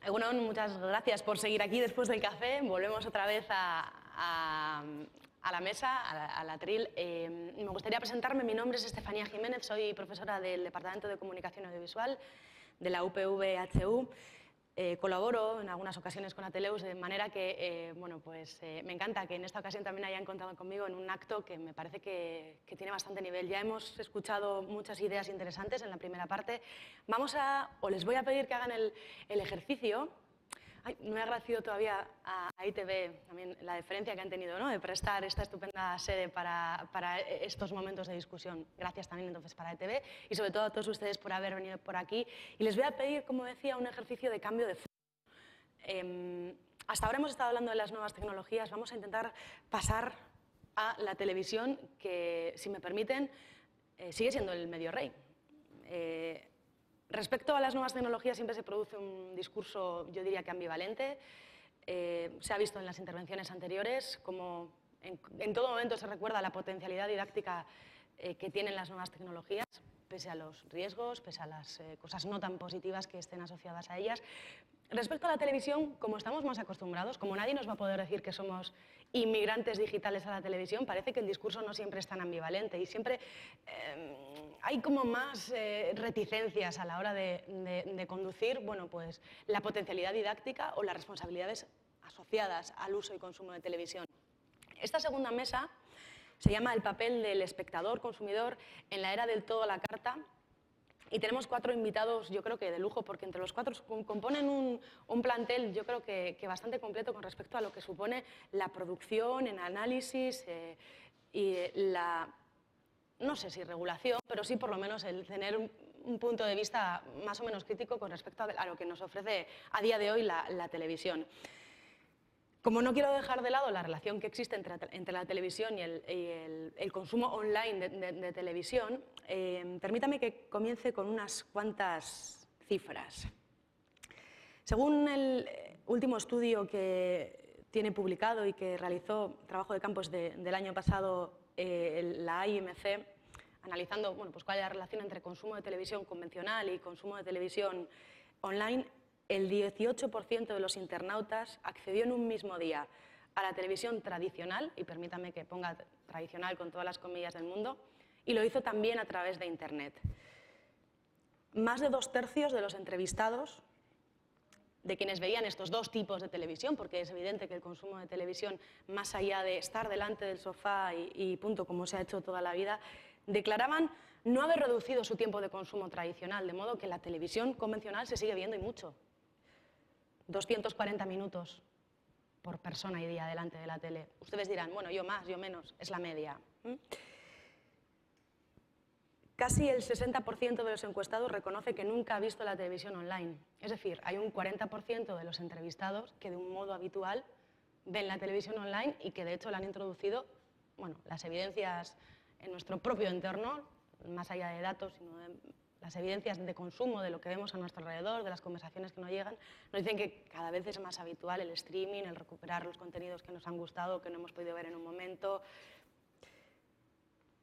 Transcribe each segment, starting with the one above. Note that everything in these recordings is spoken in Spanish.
Bueno, muchas gracias por seguir aquí después del café. Volvemos otra vez a la mesa, al atril. Me gustaría presentarme. Mi nombre es Estefanía Jiménez, soy profesora del Departamento de Comunicación Audiovisual de la UPV-HU. Colaboro en algunas ocasiones con Ateleus, de manera que me encanta que en esta ocasión también hayan contado conmigo en un acto que me parece que tiene bastante nivel. Ya hemos escuchado muchas ideas interesantes en la primera parte. Les voy a pedir que hagan el ejercicio. Ay, no he agradecido todavía a ITV también la deferencia que han tenido, ¿no?, de prestar esta estupenda sede para estos momentos de discusión. Gracias también entonces para ITV y sobre todo a todos ustedes por haber venido por aquí. Y les voy a pedir, como decía, un ejercicio de cambio de foco. Hasta ahora hemos estado hablando de las nuevas tecnologías. Vamos a intentar pasar a la televisión, que, si me permiten, sigue siendo el medio rey. Respecto a las nuevas tecnologías siempre se produce un discurso, yo diría que ambivalente. Se ha visto en las intervenciones anteriores como en todo momento se recuerda la potencialidad didáctica que tienen las nuevas tecnologías, pese a los riesgos, pese a las cosas no tan positivas que estén asociadas a ellas. Respecto a la televisión, como estamos más acostumbrados, como nadie nos va a poder decir que somos inmigrantes digitales a la televisión, parece que el discurso no siempre es tan ambivalente y siempre hay como más reticencias a la hora de conducir, pues, la potencialidad didáctica o las responsabilidades asociadas al uso y consumo de televisión. Esta segunda mesa se llama el papel del espectador consumidor en la era del todo a la carta. Y tenemos 4 invitados, yo creo que de lujo, porque entre los 4 componen un plantel, yo creo que bastante completo con respecto a lo que supone la producción, el análisis y la, no sé si regulación, pero sí por lo menos el tener un punto de vista más o menos crítico con respecto a lo que nos ofrece a día de hoy la televisión. Como no quiero dejar de lado la relación que existe entre la televisión y el consumo online de televisión, permítame que comience con unas cuantas cifras. Según el último estudio que tiene publicado y que realizó trabajo de campo del año pasado la IMC, analizando pues cuál es la relación entre consumo de televisión convencional y consumo de televisión online, el 18% de los internautas accedió en un mismo día a la televisión tradicional, y permítame que ponga tradicional con todas las comillas del mundo, y lo hizo también a través de Internet. Más de 2/3 de los entrevistados, de quienes veían estos dos tipos de televisión, porque es evidente que el consumo de televisión, más allá de estar delante del sofá y punto, como se ha hecho toda la vida, declaraban no haber reducido su tiempo de consumo tradicional, de modo que la televisión convencional se sigue viendo y mucho. 240 minutos por persona y día delante de la tele. Ustedes dirán, bueno, yo más, yo menos, es la media. Casi el 60% de los encuestados reconoce que nunca ha visto la televisión online. Es decir, hay un 40% de los entrevistados que de un modo habitual ven la televisión online y que de hecho la han introducido, las evidencias en nuestro propio entorno, más allá de datos, sino de las evidencias de consumo, de lo que vemos a nuestro alrededor, de las conversaciones que nos llegan, nos dicen que cada vez es más habitual el streaming, el recuperar los contenidos que nos han gustado, que no hemos podido ver en un momento.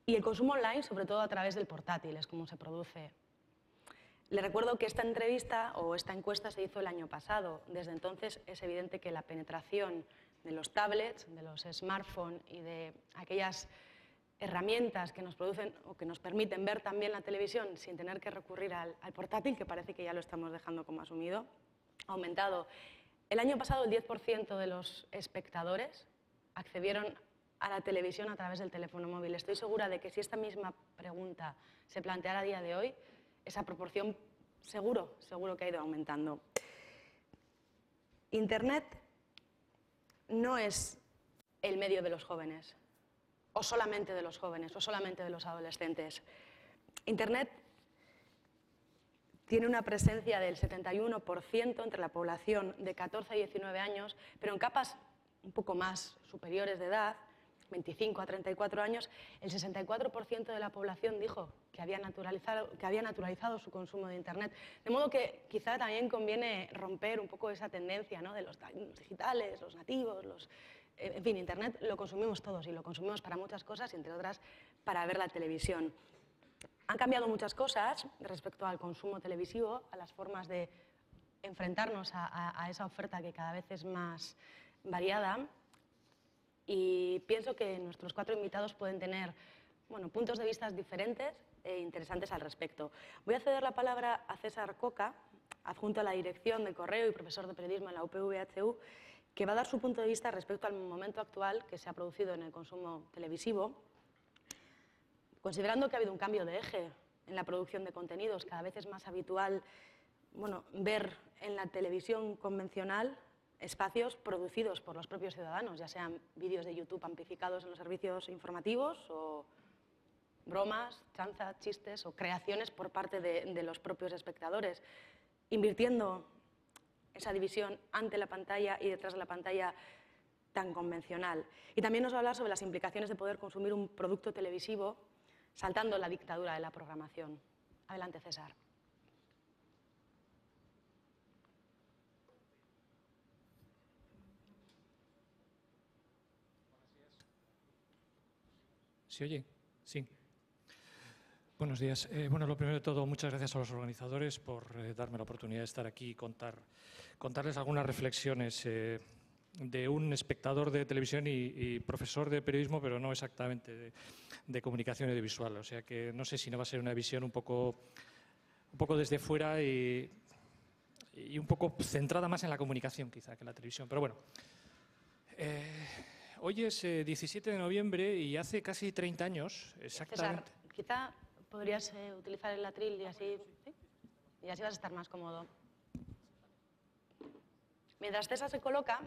Y el consumo online, sobre todo a través del portátil, es como se produce. Les recuerdo que esta entrevista o esta encuesta se hizo el año pasado. Desde entonces es evidente que la penetración de los tablets, de los smartphones y de aquellas herramientas que nos producen o que nos permiten ver también la televisión sin tener que recurrir al portátil, que parece que ya lo estamos dejando como asumido, ha aumentado. El año pasado el 10% de los espectadores accedieron a la televisión a través del teléfono móvil. Estoy segura de que si esta misma pregunta se planteara a día de hoy, esa proporción seguro que ha ido aumentando. Internet no es el medio de los jóvenes, o solamente de los jóvenes, o solamente de los adolescentes. Internet tiene una presencia del 71% entre la población de 14 a 19 años, pero en capas un poco más superiores de edad, 25 a 34 años, el 64% de la población dijo que había naturalizado su consumo de Internet. De modo que quizá también conviene romper un poco esa tendencia, ¿no?, de los digitales, los nativos, en fin, Internet lo consumimos todos y lo consumimos para muchas cosas, entre otras para ver la televisión. Han cambiado muchas cosas respecto al consumo televisivo, a las formas de enfrentarnos a esa oferta que cada vez es más variada, y pienso que nuestros 4 invitados pueden tener puntos de vista diferentes e interesantes al respecto. Voy a ceder la palabra a César Coca, adjunto a la dirección de Correo y profesor de periodismo en la UPV-HU, que va a dar su punto de vista respecto al momento actual que se ha producido en el consumo televisivo, considerando que ha habido un cambio de eje en la producción de contenidos. Cada vez es más habitual ver en la televisión convencional espacios producidos por los propios ciudadanos, ya sean vídeos de YouTube amplificados en los servicios informativos o bromas, chanzas, chistes o creaciones por parte de los propios espectadores, invirtiendo esa división ante la pantalla y detrás de la pantalla tan convencional. Y también nos va a hablar sobre las implicaciones de poder consumir un producto televisivo saltando la dictadura de la programación. Adelante, César. ¿Se oye? Sí. Buenos días. Bueno, lo primero de todo, muchas gracias a los organizadores por darme la oportunidad de estar aquí y contarles algunas reflexiones de un espectador de televisión y profesor de periodismo, pero no exactamente de comunicación audiovisual. O sea que no sé si no va a ser una visión un poco desde fuera y un poco centrada más en la comunicación quizá que en la televisión. Pero bueno. Hoy es 17 de noviembre y hace casi 30 años, exactamente. César, quizá podrías utilizar el atril y así, ¿sí? Y así vas a estar más cómodo. Mientras César se coloca,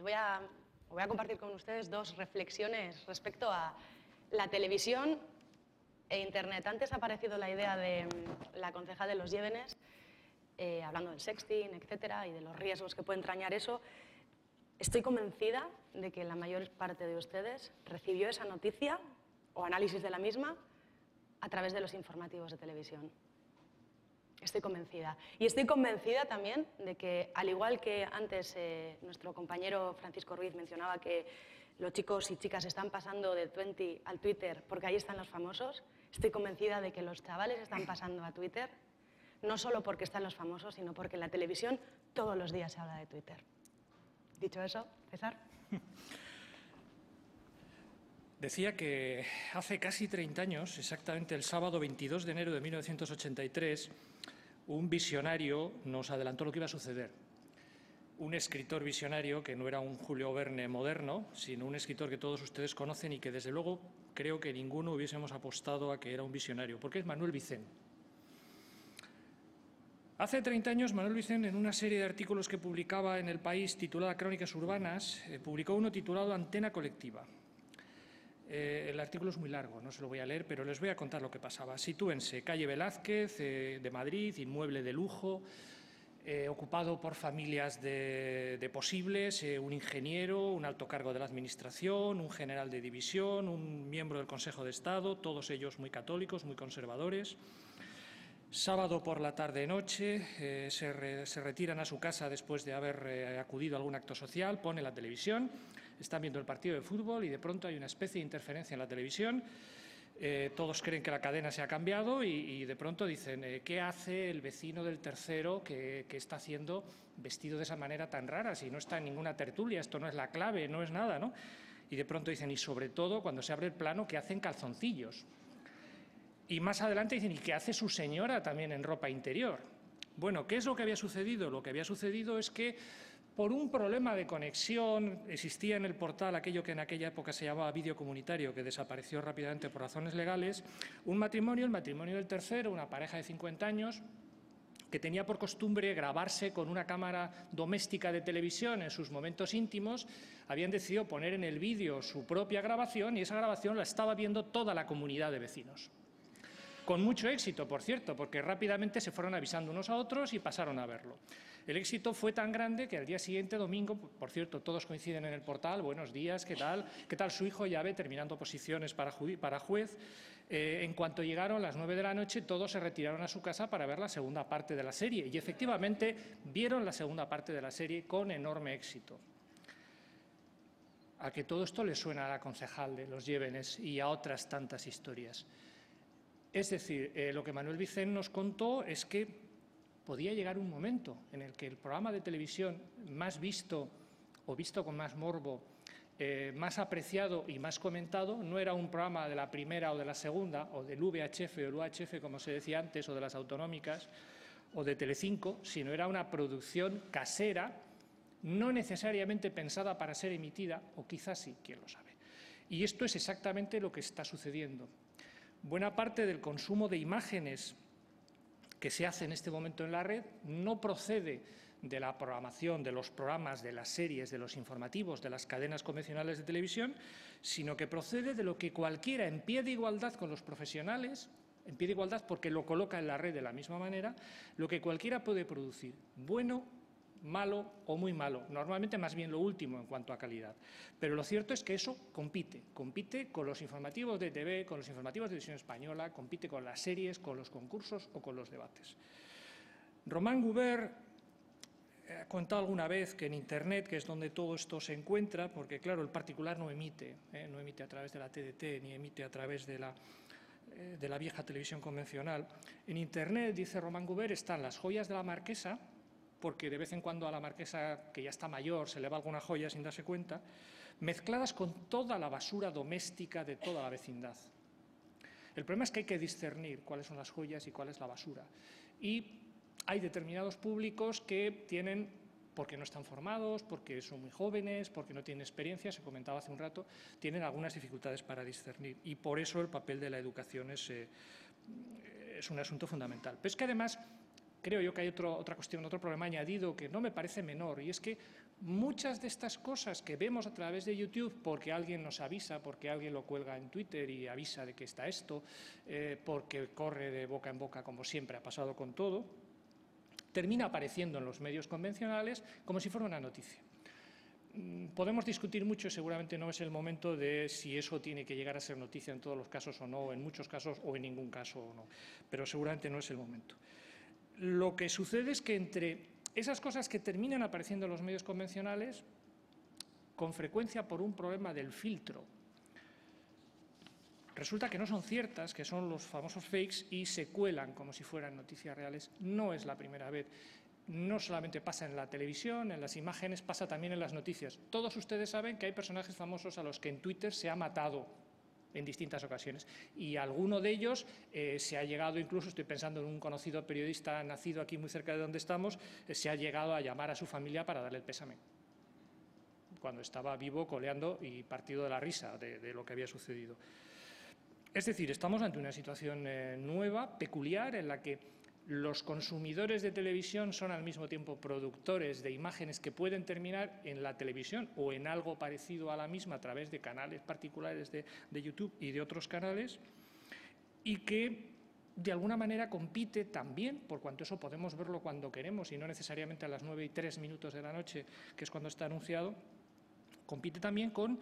voy a compartir con ustedes 2 reflexiones respecto a la televisión e Internet. Antes ha aparecido la idea de la concejal de Los Llévenes, hablando del sexting, etcétera, y de los riesgos que puede entrañar eso. Estoy convencida de que la mayor parte de ustedes recibió esa noticia o análisis de la misma a través de los informativos de televisión. Estoy convencida. Y estoy convencida también de que, al igual que antes nuestro compañero Francisco Ruiz mencionaba que los chicos y chicas están pasando de Twenty al Twitter porque ahí están los famosos, estoy convencida de que los chavales están pasando a Twitter no solo porque están los famosos, sino porque en la televisión todos los días se habla de Twitter. Dicho eso, César. Decía que hace casi 30 años, exactamente el sábado 22 de enero de 1983, un visionario nos adelantó lo que iba a suceder. Un escritor visionario que no era un Julio Verne moderno, sino un escritor que todos ustedes conocen y que desde luego creo que ninguno hubiésemos apostado a que era un visionario, porque es Manuel Vicent. Hace 30 años, Manuel Vicent, en una serie de artículos que publicaba en El País titulada Crónicas Urbanas, publicó uno titulado Antena Colectiva. El artículo es muy largo, no se lo voy a leer, pero les voy a contar lo que pasaba. Sitúense, calle Velázquez de Madrid, inmueble de lujo, ocupado por familias de posibles, un ingeniero, un alto cargo de la Administración, un general de división, un miembro del Consejo de Estado, todos ellos muy católicos, muy conservadores. Sábado por la tarde-noche se retiran a su casa después de haber acudido a algún acto social, pone la televisión, están viendo el partido de fútbol y de pronto hay una especie de interferencia en la televisión. Todos creen que la cadena se ha cambiado y de pronto dicen ¿qué hace el vecino del tercero que está haciendo vestido de esa manera tan rara? Si no está en ninguna tertulia, esto no es La Clave, no es nada, ¿no? Y de pronto dicen, y sobre todo cuando se abre el plano, ¿qué hacen calzoncillos? Y más adelante dicen, ¿y qué hace su señora también en ropa interior? Bueno, ¿qué es lo que había sucedido? Lo que había sucedido es que por un problema de conexión existía en el portal aquello que en aquella época se llamaba vídeo comunitario, que desapareció rápidamente por razones legales, un matrimonio, el matrimonio del tercero, una pareja de 50 años, que tenía por costumbre grabarse con una cámara doméstica de televisión en sus momentos íntimos, habían decidido poner en el vídeo su propia grabación y esa grabación la estaba viendo toda la comunidad de vecinos. Con mucho éxito, por cierto, porque rápidamente se fueron avisando unos a otros y pasaron a verlo. El éxito fue tan grande que al día siguiente, domingo, por cierto, todos coinciden en el portal, buenos días, ¿qué tal? ¿Qué tal su hijo? Ya ve, terminando posiciones para juez. En cuanto llegaron las 9 de la noche, todos se retiraron a su casa para ver la segunda parte de la serie. Y efectivamente vieron la segunda parte de la serie con enorme éxito. A que todo esto le suena a la concejal de Los Llévenes y a otras tantas historias. Es decir, lo que Manuel Vicent nos contó es que podía llegar un momento en el que el programa de televisión más visto o visto con más morbo, más apreciado y más comentado, no era un programa de la primera o de la segunda, o del VHF o el UHF, como se decía antes, o de las autonómicas, o de Telecinco, sino era una producción casera, no necesariamente pensada para ser emitida, o quizás sí, quién lo sabe. Y esto es exactamente lo que está sucediendo. Buena parte del consumo de imágenes que se hace en este momento en la red no procede de la programación, de los programas, de las series, de los informativos, de las cadenas convencionales de televisión, sino que procede de lo que cualquiera, en pie de igualdad con los profesionales, en pie de igualdad porque lo coloca en la red de la misma manera, lo que cualquiera puede producir, bueno, malo o muy malo, normalmente más bien lo último en cuanto a calidad. Pero lo cierto es que eso compite con los informativos de TV, con los informativos de televisión española, compite con las series, con los concursos o con los debates. Román Gubert ha contado alguna vez que en Internet, que es donde todo esto se encuentra, porque claro, el particular no emite a través de la TDT ni emite a través de la vieja televisión convencional. En Internet, dice Román Gubert, están las joyas de la marquesa, porque de vez en cuando a la marquesa, que ya está mayor, se le va alguna joya sin darse cuenta, mezcladas con toda la basura doméstica de toda la vecindad. El problema es que hay que discernir cuáles son las joyas y cuál es la basura. Y hay determinados públicos que tienen, porque no están formados, porque son muy jóvenes, porque no tienen experiencia, se comentaba hace un rato, tienen algunas dificultades para discernir. Y por eso el papel de la educación es un asunto fundamental. Pero es que además creo yo que hay otra cuestión, otro problema añadido que no me parece menor, y es que muchas de estas cosas que vemos a través de YouTube, porque alguien nos avisa, porque alguien lo cuelga en Twitter y avisa de que está esto, porque corre de boca en boca, como siempre ha pasado con todo, termina apareciendo en los medios convencionales como si fuera una noticia. Podemos discutir mucho, seguramente no es el momento de si eso tiene que llegar a ser noticia en todos los casos o no, en muchos casos o en ningún caso o no, pero seguramente no es el momento. Lo que sucede es que entre esas cosas que terminan apareciendo en los medios convencionales, con frecuencia por un problema del filtro, resulta que no son ciertas, que son los famosos fakes y se cuelan como si fueran noticias reales. No es la primera vez. No solamente pasa en la televisión, en las imágenes, pasa también en las noticias. Todos ustedes saben que hay personajes famosos a los que en Twitter se ha matado en distintas ocasiones. Y alguno de ellos se ha llegado, incluso estoy pensando en un conocido periodista nacido aquí muy cerca de donde estamos, se ha llegado a llamar a su familia para darle el pésame, cuando estaba vivo, coleando y partido de la risa de lo que había sucedido. Es decir, estamos ante una situación nueva, peculiar, en la que los consumidores de televisión son al mismo tiempo productores de imágenes que pueden terminar en la televisión o en algo parecido a la misma a través de canales particulares de YouTube y de otros canales, y que de alguna manera compite también, por cuanto eso podemos verlo cuando queremos y no necesariamente a las 9:03 de la noche, que es cuando está anunciado, compite también con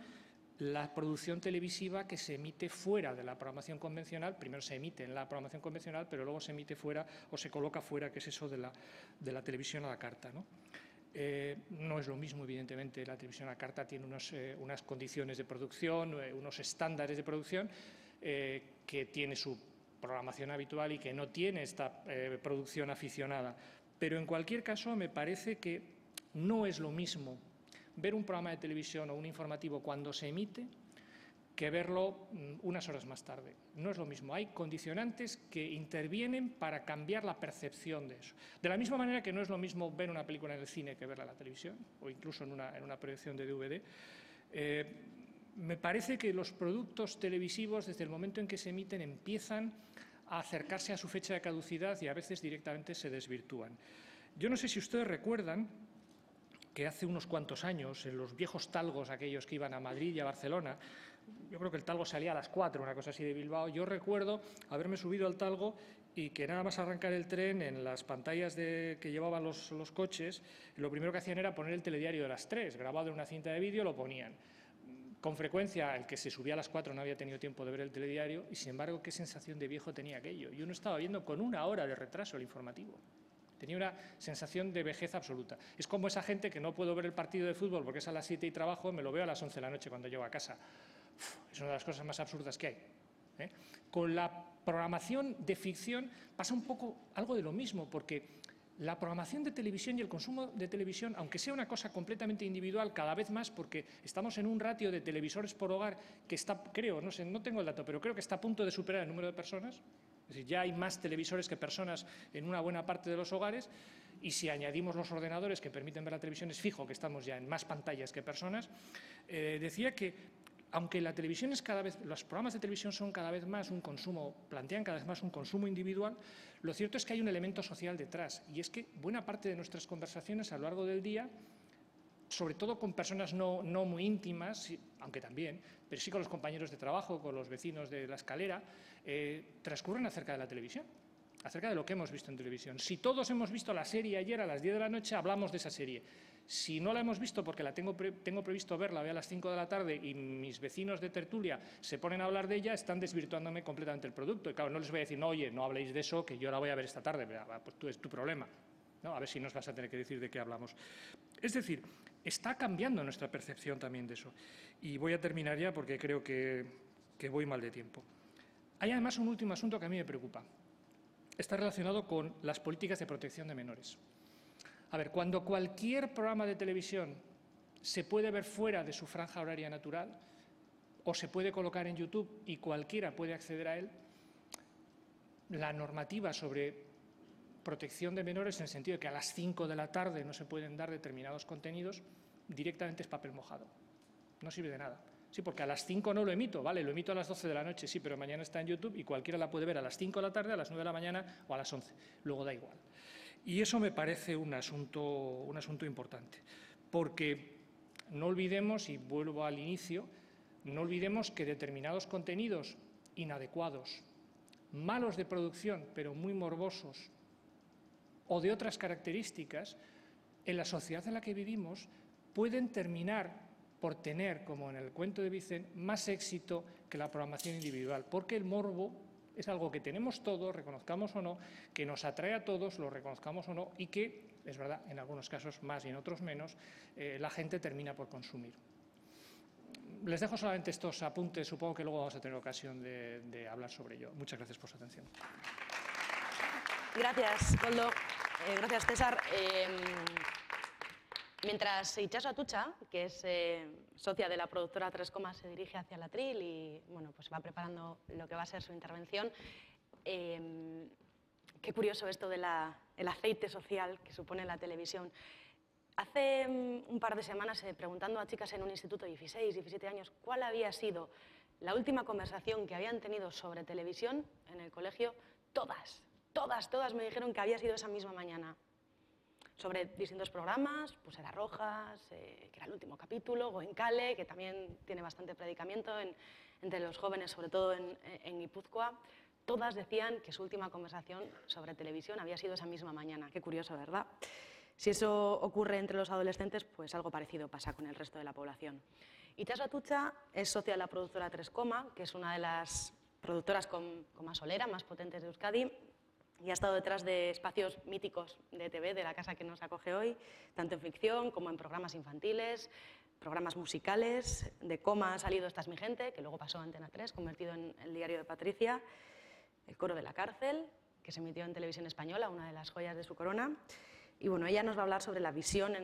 la producción televisiva que se emite fuera de la programación convencional. Primero se emite en la programación convencional, pero luego se emite fuera o se coloca fuera, que es eso de la televisión a la carta, ¿no? No es lo mismo, evidentemente, la televisión a la carta tiene unas condiciones de producción, unos estándares de producción, que tiene su programación habitual y que no tiene esta producción aficionada. Pero en cualquier caso me parece que no es lo mismo ver un programa de televisión o un informativo cuando se emite que verlo unas horas más tarde. No es lo mismo. Hay condicionantes que intervienen para cambiar la percepción de eso. De la misma manera que no es lo mismo ver una película en el cine que verla en la televisión o incluso en una proyección de DVD. Me parece que los productos televisivos, desde el momento en que se emiten, empiezan a acercarse a su fecha de caducidad y a veces directamente se desvirtúan. Yo no sé si ustedes recuerdan que hace unos cuantos años, en los viejos talgos, aquellos que iban a Madrid y a Barcelona, yo creo que el talgo salía a las 4, una cosa así de Bilbao, yo recuerdo haberme subido al talgo y que nada más arrancar el tren, en las pantallas que llevaban los coches, lo primero que hacían era poner el telediario de las 3, grabado en una cinta de vídeo, lo ponían. Con frecuencia, el que se subía a las 4 no había tenido tiempo de ver el telediario y, sin embargo, qué sensación de viejo tenía aquello. Y uno estaba viendo con 1 hora de retraso el informativo. Tenía una sensación de vejez absoluta. Es como esa gente que no puedo ver el partido de fútbol porque es a las 7 y trabajo, me lo veo a las 11 de la noche cuando llego a casa. Es una de las cosas más absurdas que hay. Con la programación de ficción pasa un poco algo de lo mismo, porque la programación de televisión y el consumo de televisión, aunque sea una cosa completamente individual, cada vez más, porque estamos en un ratio de televisores por hogar que está, creo, no sé, no tengo el dato, pero creo que está a punto de superar el número de personas. Es decir, ya hay más televisores que personas en una buena parte de los hogares, y si añadimos los ordenadores que permiten ver la televisión, es fijo que estamos ya en más pantallas que personas. Decía que aunque la televisión es cada vez, los programas de televisión son cada vez más un consumo, plantean cada vez más un consumo individual, lo cierto es que hay un elemento social detrás, y es que buena parte de nuestras conversaciones a lo largo del día, sobre todo con personas no muy íntimas, aunque también, pero sí con los compañeros de trabajo, con los vecinos de la escalera, transcurren acerca de la televisión, acerca de lo que hemos visto en televisión. Si todos hemos visto la serie ayer a las 10 de la noche, hablamos de esa serie. Si no la hemos visto porque la tengo previsto verla hoy a las 5 de la tarde y mis vecinos de tertulia se ponen a hablar de ella, están desvirtuándome completamente el producto. Y claro, no les voy a decir, no, oye, no habléis de eso, que yo la voy a ver esta tarde. Pues es tu problema, ¿no? A ver si nos vas a tener que decir de qué hablamos. Es decir, está cambiando nuestra percepción también de eso. Y voy a terminar ya porque creo que voy mal de tiempo. Hay además un último asunto que a mí me preocupa. Está relacionado con las políticas de protección de menores. A ver, cuando cualquier programa de televisión se puede ver fuera de su franja horaria natural o se puede colocar en YouTube y cualquiera puede acceder a él, la normativa sobre protección de menores, en el sentido de que a las 5 de la tarde no se pueden dar determinados contenidos, directamente es papel mojado. No sirve de nada. Sí, porque a las 5 no lo emito, vale, lo emito a las 12 de la noche, sí, pero mañana está en YouTube y cualquiera la puede ver a las 5 de la tarde, a las 9 de la mañana o a las 11. Luego da igual. Y eso me parece un asunto importante, porque no olvidemos, y vuelvo al inicio, no olvidemos que determinados contenidos inadecuados, malos de producción, pero muy morbosos, o de otras características, en la sociedad en la que vivimos, pueden terminar por tener, como en el cuento de Vicent, más éxito que la programación individual, porque el morbo es algo que tenemos todos, reconozcamos o no, que nos atrae a todos, lo reconozcamos o no, y que, es verdad, en algunos casos más y en otros menos, la gente termina por consumir. Les dejo solamente estos apuntes, supongo que luego vamos a tener ocasión de hablar sobre ello. Muchas gracias por su atención. Gracias, Koldo. Gracias, César. Mientras Itxaso Atutxa, que es socia de la productora 3, se dirige hacia el atril y bueno, pues va preparando lo que va a ser su intervención, qué curioso esto del aceite social que supone la televisión. Hace un par de semanas, preguntando a chicas en un instituto de 16, 17 años, cuál había sido la última conversación que habían tenido sobre televisión en el colegio, todas me dijeron que había sido esa misma mañana. Sobre distintos programas, Pulsera Rojas, que era el último capítulo, Goenkale, que también tiene bastante predicamento entre los jóvenes, sobre todo en Guipúzcoa. Todas decían que su última conversación sobre televisión había sido esa misma mañana. Qué curioso, ¿verdad? Si eso ocurre entre los adolescentes, pues algo parecido pasa con el resto de la población. Itxaso Atutxa es socia de la productora 3, que es una de las productoras con más solera, más potentes de Euskadi, y ha estado detrás de espacios míticos de TV, de la casa que nos acoge hoy, tanto en ficción como en programas infantiles, programas musicales. De Coma ha salido Esta es mi gente, que luego pasó a Antena 3, convertido en el diario de Patricia. El coro de la cárcel, que se emitió en Televisión Española, una de las joyas de su corona. Y bueno, ella nos va a hablar sobre la visión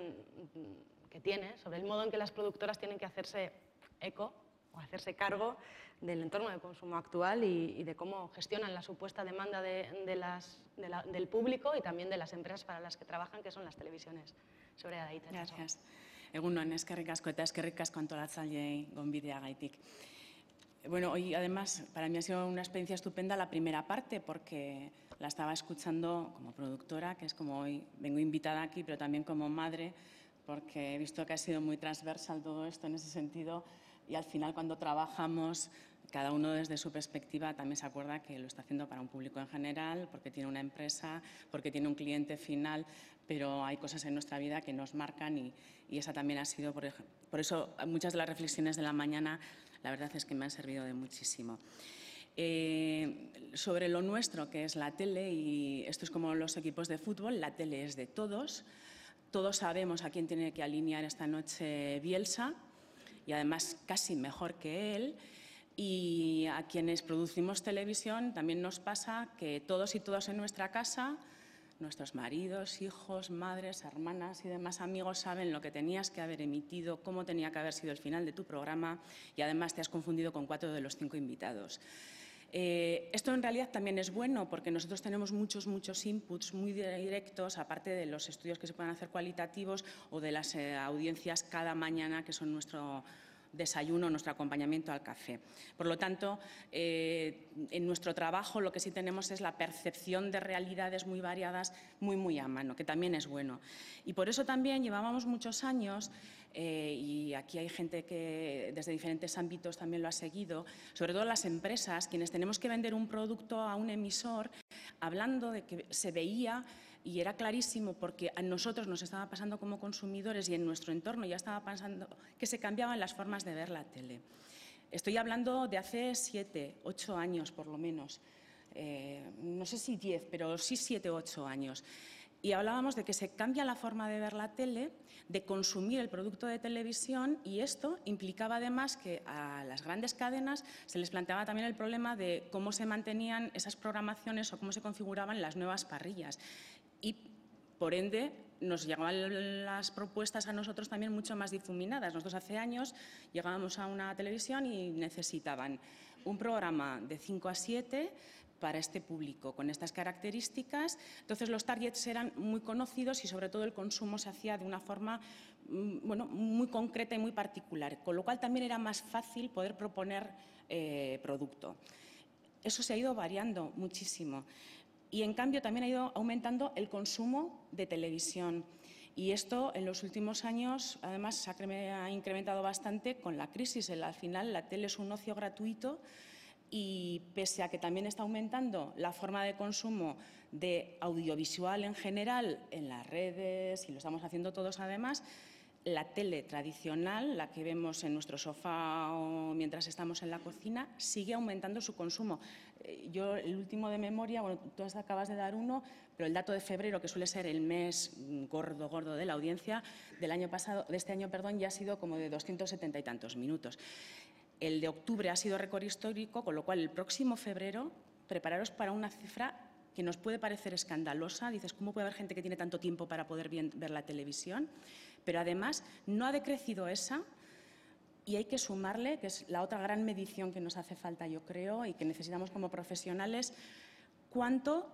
que tiene, sobre el modo en que las productoras tienen que hacerse eco o hacerse cargo del entorno de consumo actual y de cómo gestionan la supuesta demanda del público y también de las empresas para las que trabajan, que son las televisiones. Sobre Adaitza. Gracias. Egunon, eskerrik asko eta eskerrik asko antolatzaileei gonbideagaitik. Bueno, hoy además para mí ha sido una experiencia estupenda la primera parte porque la estaba escuchando como productora, que es como hoy vengo invitada aquí, pero también como madre, porque he visto que ha sido muy transversal todo esto en ese sentido. Y al final, cuando trabajamos, cada uno desde su perspectiva también se acuerda que lo está haciendo para un público en general, porque tiene una empresa, porque tiene un cliente final, pero hay cosas en nuestra vida que nos marcan y esa también ha sido, por eso muchas de las reflexiones de la mañana, la verdad es que me han servido de muchísimo. Sobre lo nuestro, que es la tele, y esto es como los equipos de fútbol, la tele es de todos. Todos sabemos a quién tiene que alinear esta noche Bielsa, y además casi mejor que él, y a quienes producimos televisión también nos pasa que todos y todas en nuestra casa Nuestros maridos, hijos, madres, hermanas y demás amigos saben lo que tenías que haber emitido, cómo tenía que haber sido el final de tu programa y además te has confundido con 4 de los 5 invitados. Esto en realidad también es bueno porque nosotros tenemos muchos inputs muy directos, aparte de los estudios que se pueden hacer cualitativos o de las audiencias cada mañana que son nuestro desayuno, nuestro acompañamiento al café. Por lo tanto, en nuestro trabajo lo que sí tenemos es la percepción de realidades muy variadas, muy a mano, que también es bueno. Y por eso también llevábamos muchos años, y aquí hay gente que desde diferentes ámbitos también lo ha seguido, sobre todo las empresas, quienes tenemos que vender un producto a un emisor, hablando de que se veía y era clarísimo porque a nosotros nos estaba pasando como consumidores y en nuestro entorno ya estaba pasando que se cambiaban las formas de ver la tele. Estoy hablando de hace 7, 8 años por lo menos, no sé si 10, pero sí 7, 8 años. Y hablábamos de que se cambia la forma de ver la tele, de consumir el producto de televisión y esto implicaba además que a las grandes cadenas se les planteaba también el problema de cómo se mantenían esas programaciones o cómo se configuraban las nuevas parrillas. Y, por ende, nos llegaban las propuestas a nosotros también mucho más difuminadas. Nosotros hace años llegábamos a una televisión y necesitaban un programa de 5 a 7 para este público, con estas características. Entonces, los targets eran muy conocidos y, sobre todo, el consumo se hacía de una forma muy concreta y muy particular, con lo cual también era más fácil poder proponer producto. Eso se ha ido variando muchísimo. Y, en cambio, también ha ido aumentando el consumo de televisión. Y esto, en los últimos años, además, se ha incrementado bastante con la crisis. Al final, la tele es un ocio gratuito y, pese a que también está aumentando la forma de consumo de audiovisual en general en las redes, y lo estamos haciendo todos además, la tele tradicional, la que vemos en nuestro sofá o mientras estamos en la cocina, sigue aumentando su consumo. Yo, el último de memoria, bueno, tú acabas de dar uno, pero el dato de febrero, que suele ser el mes gordo de la audiencia, de este año, ya ha sido como de 270 y tantos minutos. El de octubre ha sido récord histórico, con lo cual el próximo febrero, prepararos para una cifra que nos puede parecer escandalosa. Dices, ¿cómo puede haber gente que tiene tanto tiempo para poder ver la televisión? Pero además no ha decrecido esa y hay que sumarle, que es la otra gran medición que nos hace falta, yo creo, y que necesitamos como profesionales, cuánto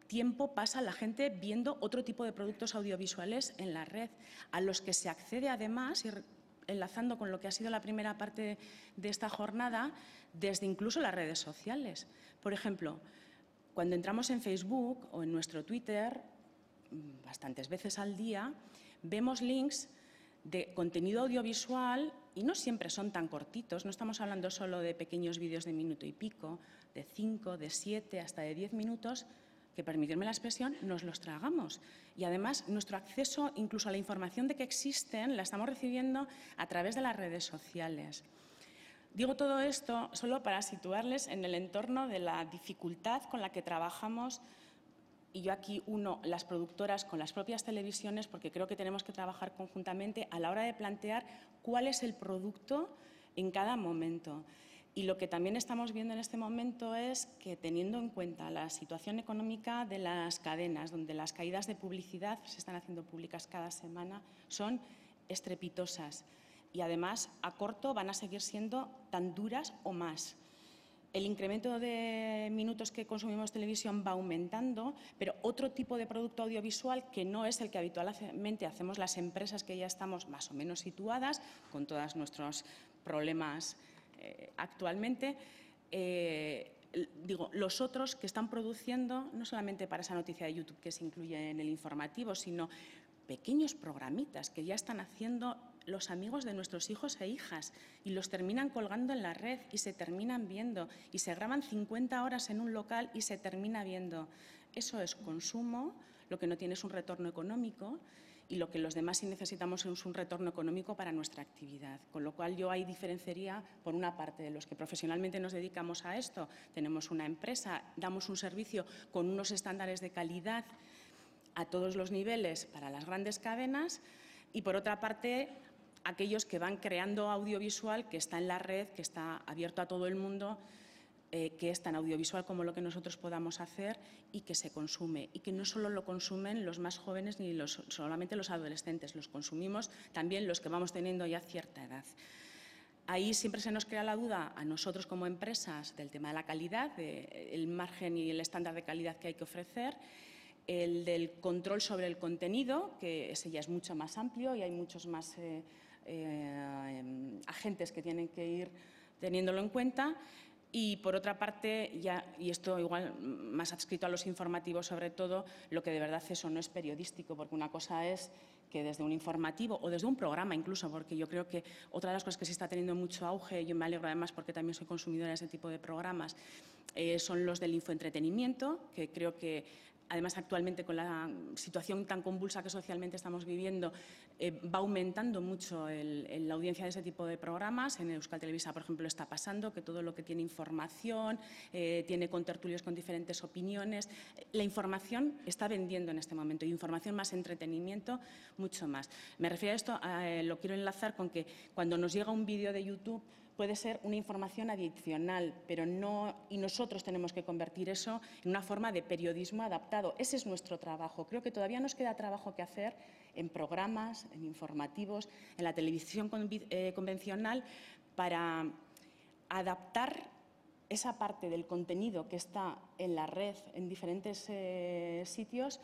tiempo pasa la gente viendo otro tipo de productos audiovisuales en la red, a los que se accede además, y enlazando con lo que ha sido la primera parte de esta jornada, desde incluso las redes sociales. Por ejemplo, cuando entramos en Facebook o en nuestro Twitter, bastantes veces al día, vemos links de contenido audiovisual y no siempre son tan cortitos, no estamos hablando solo de pequeños vídeos de minuto y pico, de 5, de 7, hasta de 10 minutos, que, permitirme la expresión, nos los tragamos. Y además, nuestro acceso incluso a la información de que existen la estamos recibiendo a través de las redes sociales. Digo todo esto solo para situarles en el entorno de la dificultad con la que trabajamos, y yo aquí uno las productoras con las propias televisiones, porque creo que tenemos que trabajar conjuntamente a la hora de plantear cuál es el producto en cada momento. Y lo que también estamos viendo en este momento es que, teniendo en cuenta la situación económica de las cadenas, donde las caídas de publicidad se están haciendo públicas cada semana, son estrepitosas y además a corto van a seguir siendo tan duras o más. El incremento de minutos que consumimos televisión va aumentando, pero otro tipo de producto audiovisual que no es el que habitualmente hacemos las empresas que ya estamos más o menos situadas, con todos nuestros problemas actualmente, los otros que están produciendo, no solamente para esa noticia de YouTube que se incluye en el informativo, sino pequeños programitas que ya están haciendo los amigos de nuestros hijos e hijas y los terminan colgando en la red y se terminan viendo, y se graban 50 horas en un local y se termina viendo. Eso es consumo, lo que no tiene es un retorno económico, y lo que los demás sí necesitamos es un retorno económico para nuestra actividad. Con lo cual, yo ahí diferenciaría, por una parte, de los que profesionalmente nos dedicamos a esto. Tenemos una empresa, damos un servicio con unos estándares de calidad a todos los niveles para las grandes cadenas, y, por otra parte, aquellos que van creando audiovisual que está en la red, que está abierto a todo el mundo que es tan audiovisual como lo que nosotros podamos hacer y que se consume. Y que no solo lo consumen los más jóvenes ni solamente los adolescentes, los consumimos también los que vamos teniendo ya cierta edad. Ahí siempre se nos crea la duda a nosotros como empresas del tema de la calidad, del margen y el estándar de calidad que hay que ofrecer, el del control sobre el contenido, que ese ya es mucho más amplio y hay muchos más agentes que tienen que ir teniéndolo en cuenta. Y, por otra parte, y esto igual más adscrito a los informativos sobre todo, lo que de verdad eso no es periodístico, porque una cosa es que desde un informativo o desde un programa incluso, porque yo creo que otra de las cosas que sí está teniendo mucho auge, yo me alegro además porque también soy consumidora de ese tipo de programas, son los del infoentretenimiento, que creo que además actualmente con la situación tan convulsa que socialmente estamos viviendo, va aumentando mucho la audiencia de ese tipo de programas. En Euskal Telebista, por ejemplo, está pasando que todo lo que tiene información, tiene contertulios con diferentes opiniones. La información está vendiendo en este momento, y información más entretenimiento, mucho más. Me refiero a esto, lo quiero enlazar con que cuando nos llega un vídeo de YouTube, puede ser una información adicional, pero no, y nosotros tenemos que convertir eso en una forma de periodismo adaptado. Ese es nuestro trabajo. Creo que todavía nos queda trabajo que hacer en programas, en informativos, en la televisión convencional, para adaptar esa parte del contenido que está en la red, en diferentes sitios,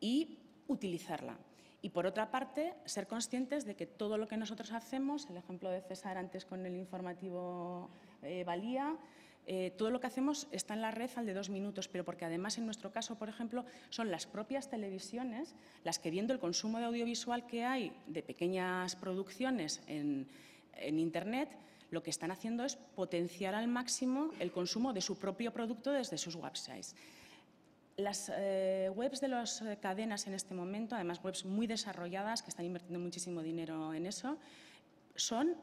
y utilizarla. Y, por otra parte, ser conscientes de que todo lo que nosotros hacemos, el ejemplo de César antes con el informativo valía, todo lo que hacemos está en la red al de 2 minutos, pero porque además en nuestro caso, por ejemplo, son las propias televisiones las que, viendo el consumo de audiovisual que hay de pequeñas producciones en Internet, lo que están haciendo es potenciar al máximo el consumo de su propio producto desde sus websites. Las webs de las cadenas en este momento, además webs muy desarrolladas, que están invirtiendo muchísimo dinero en eso, son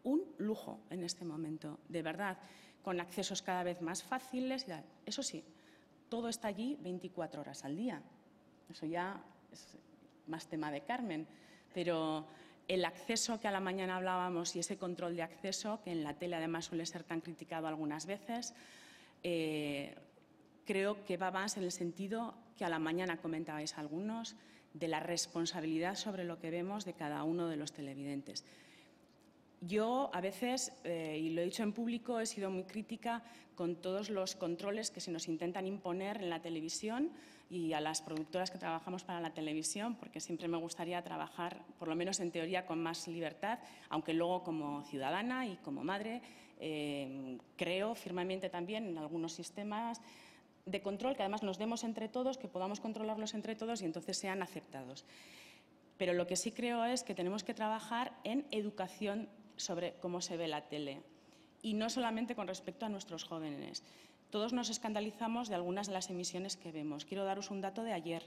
un lujo en este momento, de verdad, con accesos cada vez más fáciles. Eso sí, todo está allí 24 horas al día. Eso ya es más tema de Carmen, pero el acceso que a la mañana hablábamos y ese control de acceso, que en la tele además suele ser tan criticado algunas veces, creo que va más en el sentido que a la mañana comentabais algunos, de la responsabilidad sobre lo que vemos de cada uno de los televidentes. Yo a veces, y lo he dicho en público, he sido muy crítica con todos los controles que se nos intentan imponer en la televisión y a las productoras que trabajamos para la televisión, porque siempre me gustaría trabajar, por lo menos en teoría, con más libertad, aunque luego como ciudadana y como madre creo firmemente también en algunos sistemas de control que además nos demos entre todos, que podamos controlarlos entre todos y entonces sean aceptados. Pero lo que sí creo es que tenemos que trabajar en educación sobre cómo se ve la tele, y no solamente con respecto a nuestros jóvenes. Todos nos escandalizamos de algunas de las emisiones que vemos. Quiero daros un dato de ayer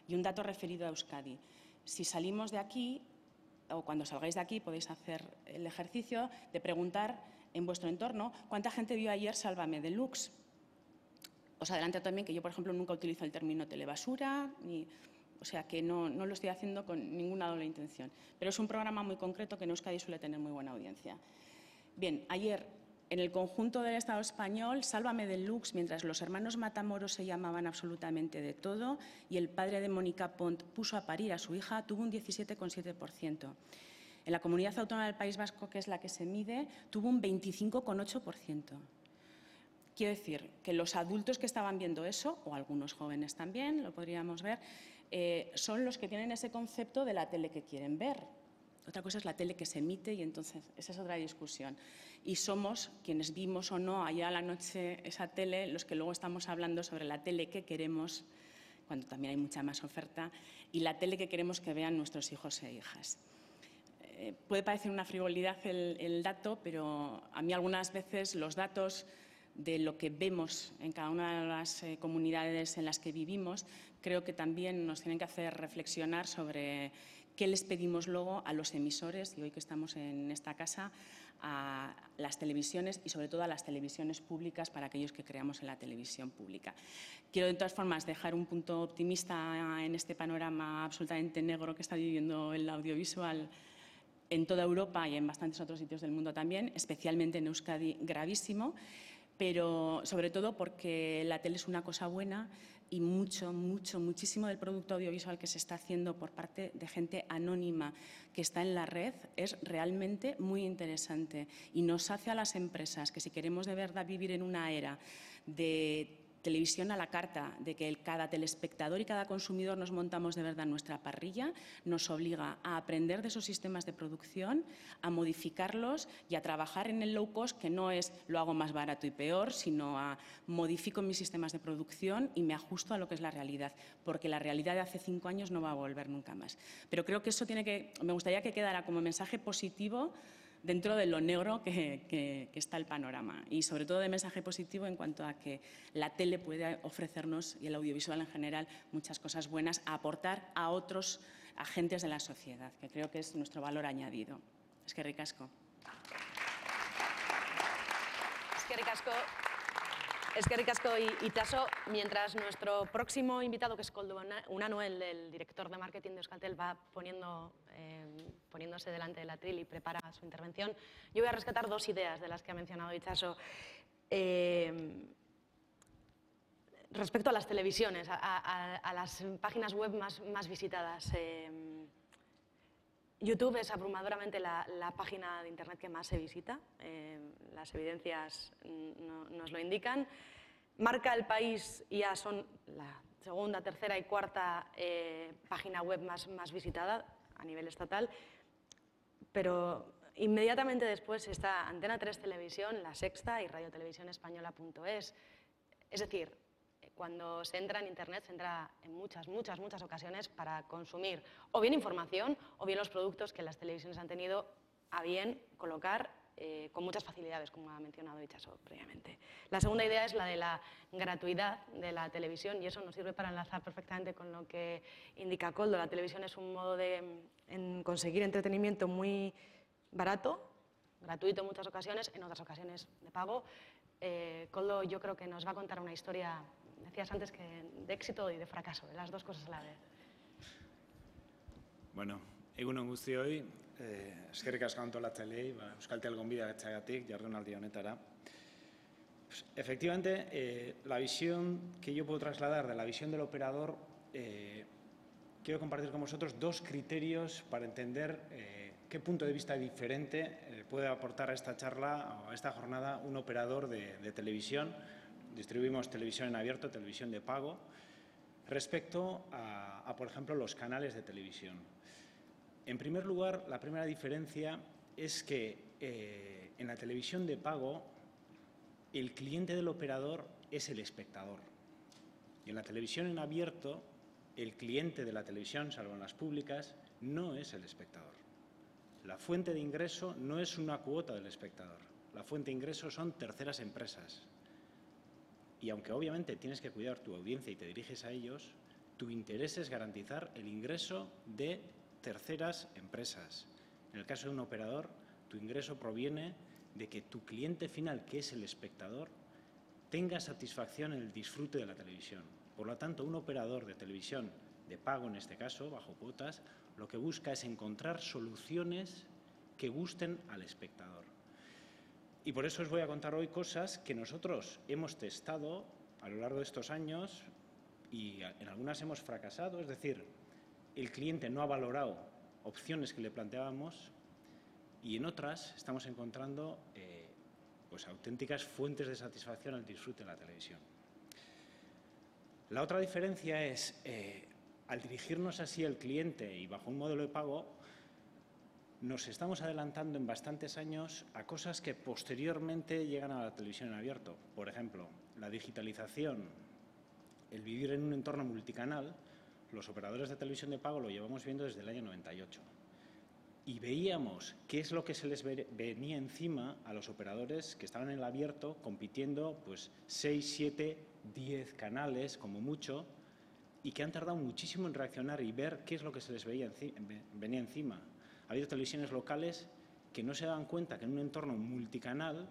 y un dato referido a Euskadi. Si salimos de aquí, o cuando salgáis de aquí, podéis hacer el ejercicio de preguntar en vuestro entorno cuánta gente vio ayer Sálvame Deluxe. Os adelanto también que yo, por ejemplo, nunca utilizo el término telebasura, o sea que no lo estoy haciendo con ninguna doble intención. Pero es un programa muy concreto que en Euskadi suele tener muy buena audiencia. Bien, ayer, en el conjunto del Estado español, Sálvame Deluxe, mientras los hermanos Matamoros se llamaban absolutamente de todo y el padre de Mónica Pont puso a parir a su hija, tuvo un 17,7%. En la Comunidad Autónoma del País Vasco, que es la que se mide, tuvo un 25,8%. Quiero decir que los adultos que estaban viendo eso, o algunos jóvenes también, lo podríamos ver, son los que tienen ese concepto de la tele que quieren ver. Otra cosa es la tele que se emite y entonces esa es otra discusión. Y somos quienes vimos o no allá a la noche esa tele, los que luego estamos hablando sobre la tele que queremos, cuando también hay mucha más oferta, y la tele que queremos que vean nuestros hijos e hijas. Puede parecer una frivolidad el dato, pero a mí algunas veces los datos de lo que vemos en cada una de las comunidades en las que vivimos, creo que también nos tienen que hacer reflexionar sobre qué les pedimos luego a los emisores, y hoy que estamos en esta casa, a las televisiones y sobre todo a las televisiones públicas para aquellos que creamos en la televisión pública. Quiero de todas formas dejar un punto optimista en este panorama absolutamente negro que está viviendo el audiovisual en toda Europa y en bastantes otros sitios del mundo también, especialmente en Euskadi, gravísimo. pero sobre todo porque la tele es una cosa buena y muchísimo del producto audiovisual que se está haciendo por parte de gente anónima que está en la red es realmente muy interesante y nos hace a las empresas que si queremos de verdad vivir en una era de televisión a la carta, de que cada telespectador y cada consumidor nos montamos de verdad nuestra parrilla, nos obliga a aprender de esos sistemas de producción, a modificarlos y a trabajar en el low cost, que no es lo hago más barato y peor, sino a modifico mis sistemas de producción y me ajusto a lo que es la realidad, porque la realidad de hace 5 años no va a volver nunca más. Pero creo que eso me gustaría que quedara como mensaje positivo dentro de lo negro que está el panorama y sobre todo de mensaje positivo en cuanto a que la tele puede ofrecernos y el audiovisual en general muchas cosas buenas a aportar a otros agentes de la sociedad, que creo que es nuestro valor añadido. Eskerrik asko. Eskerrik asko, Itxaso. Mientras nuestro próximo invitado, que es Koldo Unamuel, el director de marketing de Euskaltel, va poniéndose delante del atril y prepara su intervención, yo voy a rescatar 2 ideas de las que ha mencionado Itxaso. Respecto a las televisiones, a las páginas web más visitadas. YouTube es abrumadoramente la página de Internet que más se visita, las evidencias nos lo indican. Marca El País ya son la segunda, tercera y cuarta página web más visitada a nivel estatal, pero inmediatamente después está Antena 3 Televisión, La Sexta y radiotelevisiónespañola.es. Es decir, cuando se entra en Internet, se entra en muchas ocasiones para consumir o bien información o bien los productos que las televisiones han tenido a bien colocar con muchas facilidades, como ha mencionado Itxaso previamente. La segunda idea es la de la gratuidad de la televisión y eso nos sirve para enlazar perfectamente con lo que indica Koldo. La televisión es un modo de conseguir entretenimiento muy barato, gratuito en muchas ocasiones, en otras ocasiones de pago. Koldo yo creo que nos va a contar una historia, decías antes, que de éxito y de fracaso, de las 2 cosas a la vez. Bueno, egun on guztioi, eskerrik asko antolatzaileei, Euskaltel gonbidatzeagatik jardunaldi honetara. Efectivamente, la visión que yo puedo trasladar de la visión del operador, quiero compartir con vosotros 2 criterios para entender qué punto de vista diferente puede aportar a esta charla o a esta jornada un operador de televisión. Distribuimos televisión en abierto, televisión de pago, respecto a, por ejemplo, los canales de televisión. En primer lugar, la primera diferencia es que en la televisión de pago el cliente del operador es el espectador. Y en la televisión en abierto, el cliente de la televisión, salvo en las públicas, no es el espectador. La fuente de ingreso no es una cuota del espectador. La fuente de ingreso son terceras empresas. Y aunque obviamente tienes que cuidar tu audiencia y te diriges a ellos, tu interés es garantizar el ingreso de terceras empresas. En el caso de un operador, tu ingreso proviene de que tu cliente final, que es el espectador, tenga satisfacción en el disfrute de la televisión. Por lo tanto, un operador de televisión, de pago en este caso, bajo cuotas, lo que busca es encontrar soluciones que gusten al espectador. Y por eso os voy a contar hoy cosas que nosotros hemos testado a lo largo de estos años y en algunas hemos fracasado, es decir, el cliente no ha valorado opciones que le planteábamos y en otras estamos encontrando pues auténticas fuentes de satisfacción al disfrute de la televisión. La otra diferencia es, al dirigirnos así al cliente y bajo un modelo de pago, nos estamos adelantando en bastantes años a cosas que posteriormente llegan a la televisión en abierto. Por ejemplo, la digitalización, el vivir en un entorno multicanal, los operadores de televisión de pago lo llevamos viendo desde el año 98. Y veíamos qué es lo que se les venía encima a los operadores que estaban en el abierto compitiendo pues 6, 7, 10 canales como mucho y que han tardado muchísimo en reaccionar y ver qué es lo que se les venía encima. Ha habido televisiones locales que no se dan cuenta que en un entorno multicanal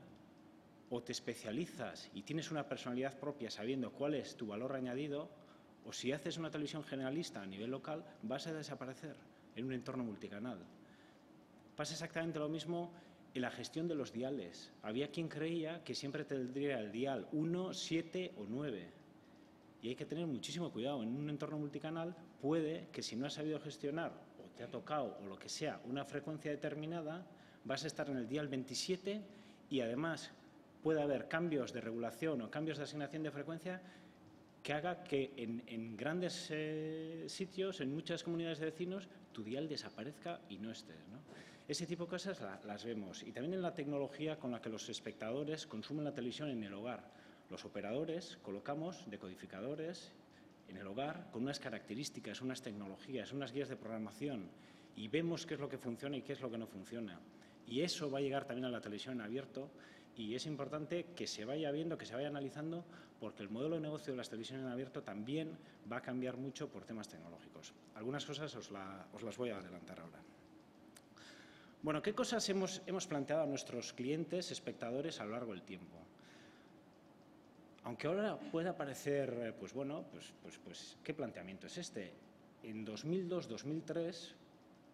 o te especializas y tienes una personalidad propia sabiendo cuál es tu valor añadido, o si haces una televisión generalista a nivel local vas a desaparecer en un entorno multicanal. Pasa exactamente lo mismo en la gestión de los diales. Había quien creía que siempre tendría el dial 1, 7 o 9. Y hay que tener muchísimo cuidado. En un entorno multicanal puede que si no has sabido gestionar o te ha tocado o lo que sea una frecuencia determinada, vas a estar en el dial 27 y además puede haber cambios de regulación o cambios de asignación de frecuencia que haga que en grandes sitios, en muchas comunidades de vecinos, tu dial desaparezca y no estés, ¿no? Ese tipo de cosas las vemos. Y también en la tecnología con la que los espectadores consumen la televisión en el hogar. Los operadores colocamos decodificadores en el hogar con unas características, unas tecnologías, unas guías de programación y vemos qué es lo que funciona y qué es lo que no funciona. Y eso va a llegar también a la televisión en abierto y es importante que se vaya viendo, que se vaya analizando, porque el modelo de negocio de las televisiones en abierto también va a cambiar mucho por temas tecnológicos. Algunas cosas os las voy a adelantar ahora. Bueno, ¿qué cosas hemos planteado a nuestros clientes, espectadores a lo largo del tiempo? Aunque ahora pueda parecer, pues bueno, ¿qué planteamiento es este? En 2002-2003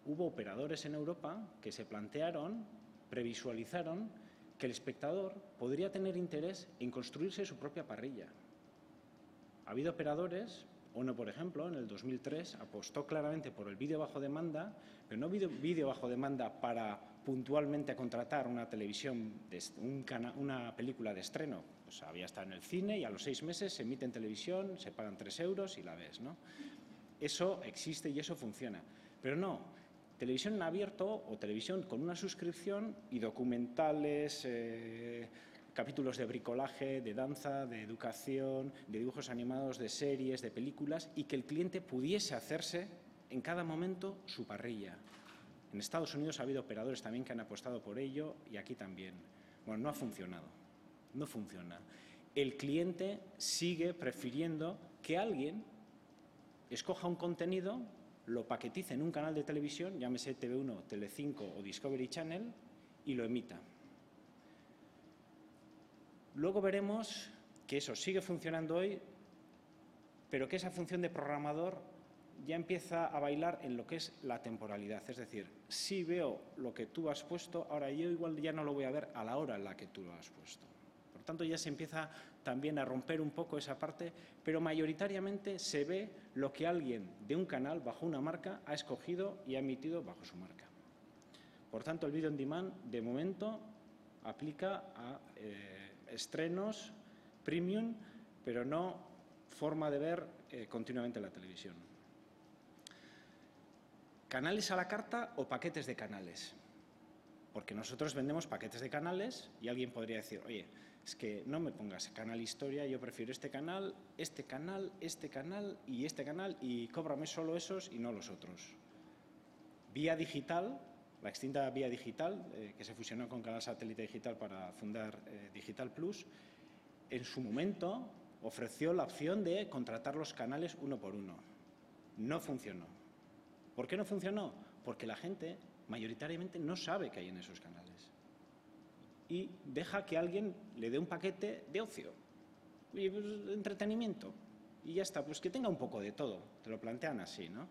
hubo operadores en Europa que se plantearon, previsualizaron, que el espectador podría tener interés en construirse su propia parrilla. Ha habido operadores, uno por ejemplo, en el 2003 apostó claramente por el vídeo bajo demanda, pero no vídeo bajo demanda para puntualmente contratar una televisión, una película de estreno. Pues había estado en el cine y a los 6 meses se emite en televisión, se pagan 3 euros y la ves, ¿no? Eso existe y eso funciona. Pero no, televisión en abierto o televisión con una suscripción y documentales, capítulos de bricolaje, de danza, de educación, de dibujos animados, de series, de películas y que el cliente pudiese hacerse en cada momento su parrilla. En Estados Unidos ha habido operadores también que han apostado por ello y aquí también. Bueno, no ha funcionado, no funciona. El cliente sigue prefiriendo que alguien escoja un contenido, lo paquetice en un canal de televisión, llámese TV1, Telecinco o Discovery Channel, y lo emita. Luego veremos que eso sigue funcionando hoy, pero que esa función de programador ya empieza a bailar en lo que es la temporalidad. Es decir, si veo lo que tú has puesto, ahora yo igual ya no lo voy a ver a la hora en la que tú lo has puesto. Por tanto, ya se empieza también a romper un poco esa parte, pero mayoritariamente se ve lo que alguien de un canal, bajo una marca, ha escogido y ha emitido bajo su marca. Por tanto, el Video on Demand, de momento, aplica a estrenos premium, pero no forma de ver continuamente la televisión. ¿Canales a la carta o paquetes de canales? Porque nosotros vendemos paquetes de canales y alguien podría decir, oye, es que no me pongas canal historia, yo prefiero este canal y este canal y cóbrame solo esos y no los otros. Vía Digital, la extinta Vía Digital, que se fusionó con Canal Satélite Digital para fundar Digital Plus, en su momento ofreció la opción de contratar los canales uno por uno. No funcionó. ¿Por qué no funcionó? Porque la gente mayoritariamente no sabe qué hay en esos canales y deja que alguien le dé un paquete de ocio y pues, entretenimiento y ya está, pues que tenga un poco de todo, te lo plantean así, ¿no?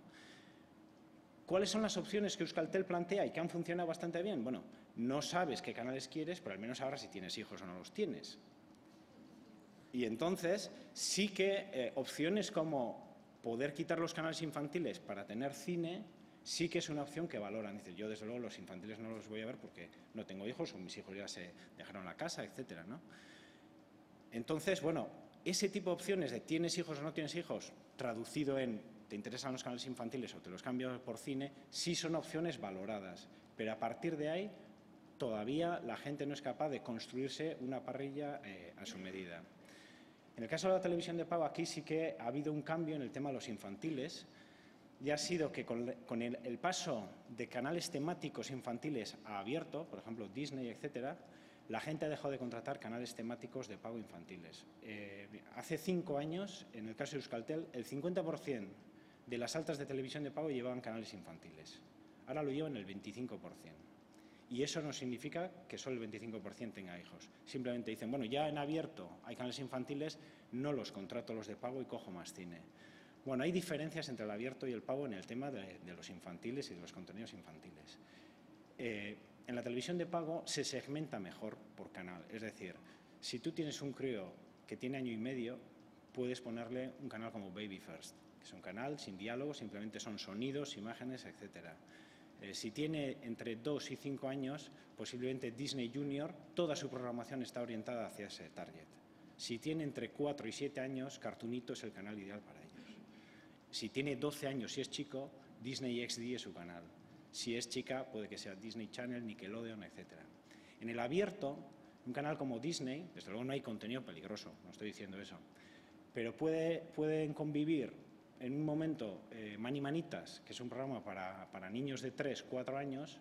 ¿Cuáles son las opciones que Euskaltel plantea y que han funcionado bastante bien? Bueno, no sabes qué canales quieres, pero al menos sabrás si tienes hijos o no los tienes. Y entonces sí que opciones como poder quitar los canales infantiles para tener cine sí que es una opción que valoran. Dice, yo desde luego los infantiles no los voy a ver porque no tengo hijos o mis hijos ya se dejaron la casa, etcétera, ¿no? Entonces, bueno, ese tipo de opciones de tienes hijos o no tienes hijos, traducido en te interesan los canales infantiles o te los cambio por cine, sí son opciones valoradas. Pero a partir de ahí todavía la gente no es capaz de construirse una parrilla a su medida. En el caso de la televisión de pago, aquí sí que ha habido un cambio en el tema de los infantiles. Ya ha sido que con el paso de canales temáticos infantiles a abierto, por ejemplo Disney, etcétera, la gente ha dejado de contratar canales temáticos de pago infantiles. Hace 5 años, en el caso de Euskaltel, el 50% de las altas de televisión de pago llevaban canales infantiles. Ahora lo llevan el 25%. Y eso no significa que solo el 25% tenga hijos. Simplemente dicen, bueno, ya en abierto hay canales infantiles, no los contrato los de pago y cojo más cine. Bueno, hay diferencias entre el abierto y el pago en el tema de los infantiles y de los contenidos infantiles. en la televisión de pago se segmenta mejor por canal. Es decir, si tú tienes un crío que tiene año y medio, puedes ponerle un canal como Baby First, que es un canal sin diálogo, simplemente son sonidos, imágenes, etc. Si tiene entre 2 y 5 años, posiblemente Disney Junior, toda su programación está orientada hacia ese target. Si tiene entre 4 y 7 años, Cartoonito es el canal ideal para ellos. Si tiene 12 años, si es chico, Disney XD es su canal. Si es chica, puede que sea Disney Channel, Nickelodeon, etc. En el abierto, un canal como Disney, desde luego no hay contenido peligroso, no estoy diciendo eso, pero pueden convivir en un momento Mani Manitas, que es un programa para niños de 3, 4 años,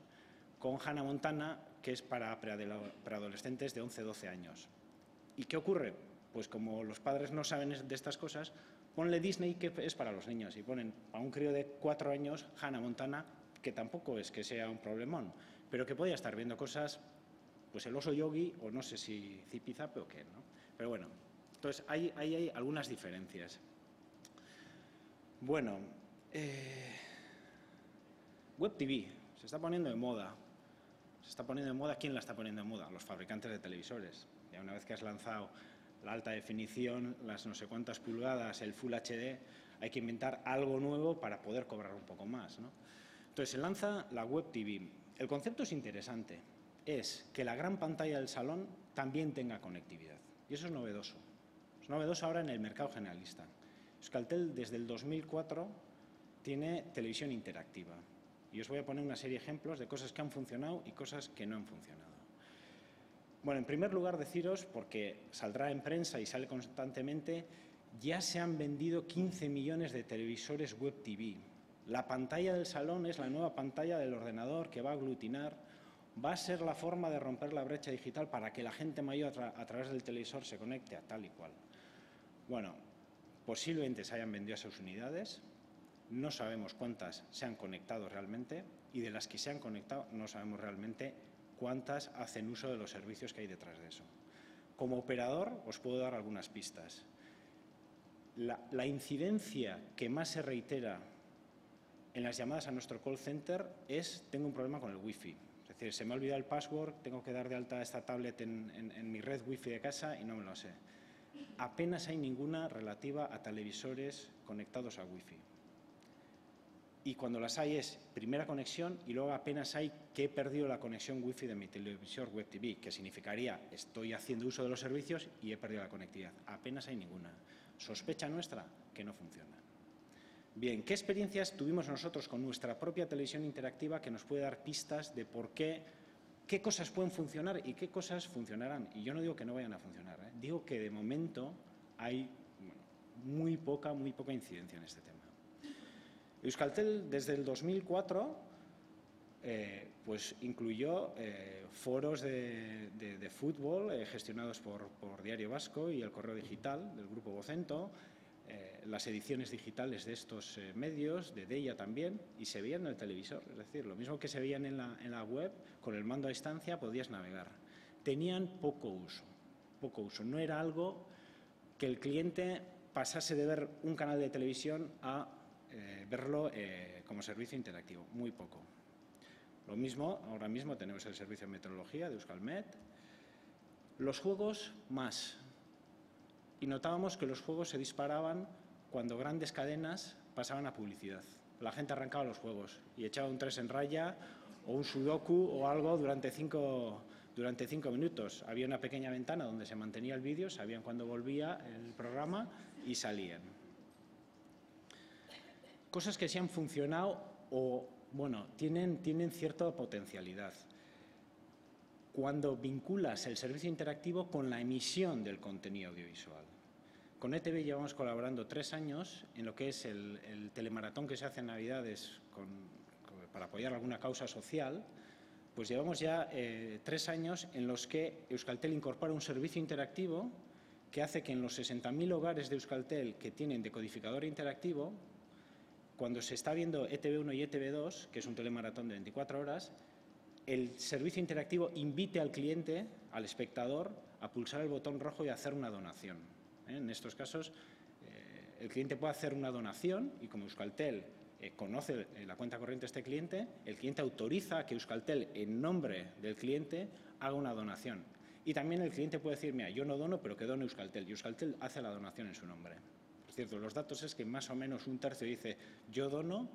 con Hannah Montana, que es para preadolescentes de 11, 12 años. ¿Y qué ocurre? Pues como los padres no saben de estas cosas, ponle Disney, que es para los niños, y ponen a un crío de 4 años Hannah Montana, que tampoco es que sea un problemón, pero que podía estar viendo cosas, pues el oso yogi, o no sé si zipizape o qué, ¿no? Pero bueno, entonces hay algunas diferencias. Bueno, Web TV se está poniendo de moda. Se está poniendo de moda. ¿Quién la está poniendo de moda? Los fabricantes de televisores. Ya una vez que has lanzado la alta definición, las no sé cuántas pulgadas, el Full HD, hay que inventar algo nuevo para poder cobrar un poco más, ¿no? Entonces se lanza la Web TV. El concepto es interesante. Es que la gran pantalla del salón también tenga conectividad. Y eso es novedoso. Es novedoso ahora en el mercado generalista. Euskaltel desde el 2004 tiene televisión interactiva. Y os voy a poner una serie de ejemplos de cosas que han funcionado y cosas que no han funcionado. Bueno, en primer lugar deciros, porque saldrá en prensa y sale constantemente, ya se han vendido 15 millones de televisores Web TV. La pantalla del salón es la nueva pantalla del ordenador que va a aglutinar, va a ser la forma de romper la brecha digital para que la gente mayor a través del televisor se conecte a tal y cual. Bueno, posiblemente se hayan vendido esas unidades, no sabemos cuántas se han conectado realmente y de las que se han conectado no sabemos realmente cuántas hacen uso de los servicios que hay detrás de eso. Como operador os puedo dar algunas pistas. La incidencia que más se reitera en las llamadas a nuestro call center es: tengo un problema con el wifi. Es decir, se me ha olvidado el password, tengo que dar de alta esta tablet en mi red wifi de casa y no me lo sé. Apenas hay ninguna relativa a televisores conectados a wifi. Y cuando las hay es primera conexión y luego apenas hay que he perdido la conexión wifi de mi televisor Web TV, que significaría estoy haciendo uso de los servicios y he perdido la conectividad. Apenas hay ninguna. Sospecha nuestra que no funciona. Bien, ¿qué experiencias tuvimos nosotros con nuestra propia televisión interactiva que nos puede dar pistas de por qué cosas pueden funcionar y qué cosas funcionarán? Y yo no digo que no vayan a funcionar, ¿eh? Digo que de momento hay muy poca incidencia en este tema. Euskaltel desde el 2004 pues incluyó foros de fútbol gestionados por Diario Vasco y el Correo Digital del Grupo Vocento, las ediciones digitales de estos medios, de Deia también, y se veían en el televisor. Es decir, lo mismo que se veían en la web, con el mando a distancia podías navegar. Tenían poco uso. No era algo que el cliente pasase de ver un canal de televisión a verlo como servicio interactivo, muy poco. Lo mismo, ahora mismo tenemos el servicio de meteorología de Euskalmet. Los juegos más. Y notábamos que los juegos se disparaban cuando grandes cadenas pasaban a publicidad. La gente arrancaba los juegos y echaba un 3 en raya o un sudoku o algo durante 5 minutos. Había una pequeña ventana donde se mantenía el vídeo, sabían cuándo volvía el programa y salían. Cosas que sí han funcionado o, bueno, tienen cierta potencialidad. Cuando vinculas el servicio interactivo con la emisión del contenido audiovisual. Con ETV llevamos colaborando 3 años en lo que es el telemaratón que se hace en Navidades para apoyar alguna causa social. Pues llevamos ya 3 años en los que Euskaltel incorpora un servicio interactivo que hace que en los 60.000 hogares de Euskaltel que tienen decodificador interactivo, cuando se está viendo ETV1 y ETV2, que es un telemaratón de 24 horas, el servicio interactivo invite al cliente, al espectador, a pulsar el botón rojo y a hacer una donación. En estos casos, el cliente puede hacer una donación y como Euskaltel conoce la cuenta corriente de este cliente, el cliente autoriza que Euskaltel, en nombre del cliente, haga una donación. Y también el cliente puede decir, mira, yo no dono, pero que done Euskaltel. Y Euskaltel hace la donación en su nombre. Por cierto, los datos es que más o menos un tercio dice, yo dono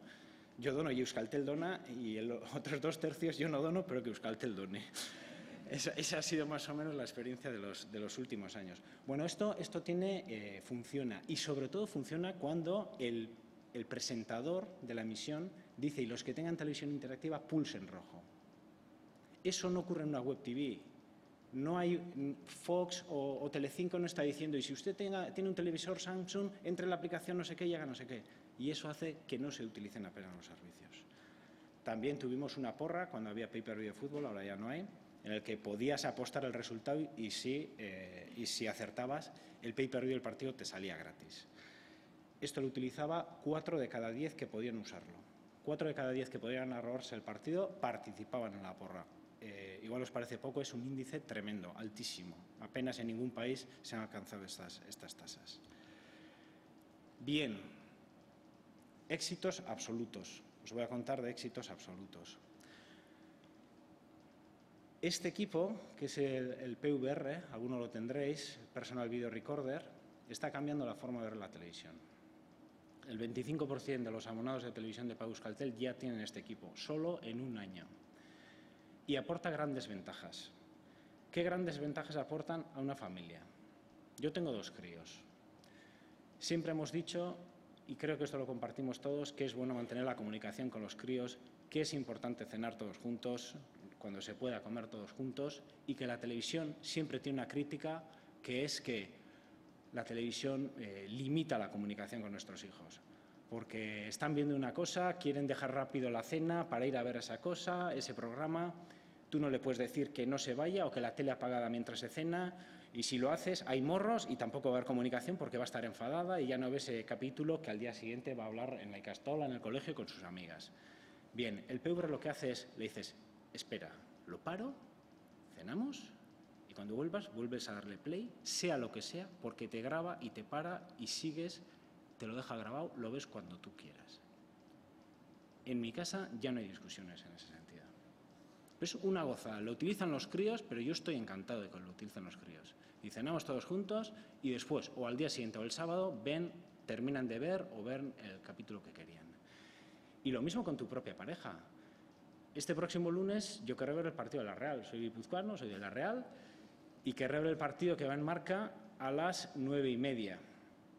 y Euskaltel dona, y otros 2 tercios yo no dono, pero que Euskaltel done. Esa ha sido más o menos la experiencia de los últimos años. Bueno, esto funciona, y sobre todo funciona cuando el presentador de la emisión dice, y los que tengan televisión interactiva, pulsen rojo. Eso no ocurre en una web TV. No hay Fox o Telecinco no está diciendo, y si usted tiene un televisor Samsung, entre en la aplicación no sé qué y haga no sé qué. Y eso hace que no se utilicen apenas los servicios. También tuvimos una porra cuando había pay-per-view de fútbol, ahora ya no hay, en el que podías apostar el resultado y si acertabas, el pay-per-view del partido te salía gratis. Esto lo utilizaba 4 de cada 10 que podían usarlo. 4 de cada 10 que podían arrojarse el partido participaban en la porra. Igual os parece poco, es un índice tremendo, altísimo. Apenas en ningún país se han alcanzado estas tasas. Bien, éxitos absolutos. Os voy a contar de éxitos absolutos. Este equipo, que es el PVR, alguno lo tendréis, Personal Video Recorder, está cambiando la forma de ver la televisión. El 25% de los abonados de televisión de pago Euskaltel ya tienen este equipo, solo en un año. Y aporta grandes ventajas. ¿Qué grandes ventajas aportan a una familia? Yo tengo 2 críos. Siempre hemos dicho, y creo que esto lo compartimos todos, que es bueno mantener la comunicación con los críos, que es importante cenar todos juntos, cuando se pueda comer todos juntos, y que la televisión siempre tiene una crítica, que es que la televisión limita la comunicación con nuestros hijos. Porque están viendo una cosa, quieren dejar rápido la cena para ir a ver esa cosa, ese programa. Tú no le puedes decir que no se vaya o que la tele apagada mientras se cena, y si lo haces hay morros y tampoco va a haber comunicación porque va a estar enfadada y ya no ve ese capítulo que al día siguiente va a hablar en la Icastola, en el colegio, con sus amigas. Bien, el PVR lo que hace es, le dices, espera, lo paro, cenamos, y cuando vuelves a darle play, sea lo que sea, porque te graba y te para y sigues, te lo deja grabado, lo ves cuando tú quieras. En mi casa ya no hay discusiones en ese sentido. Es una gozada, lo utilizan los críos, pero yo estoy encantado de que lo utilicen los críos. Y cenamos todos juntos y después, o al día siguiente o el sábado, terminan de ver o ven el capítulo que querían. Y lo mismo con tu propia pareja. Este próximo lunes yo querré ver el partido de la Real. Soy guipuzcoano, soy de la Real, y querré ver el partido que va en marca a las 9:30.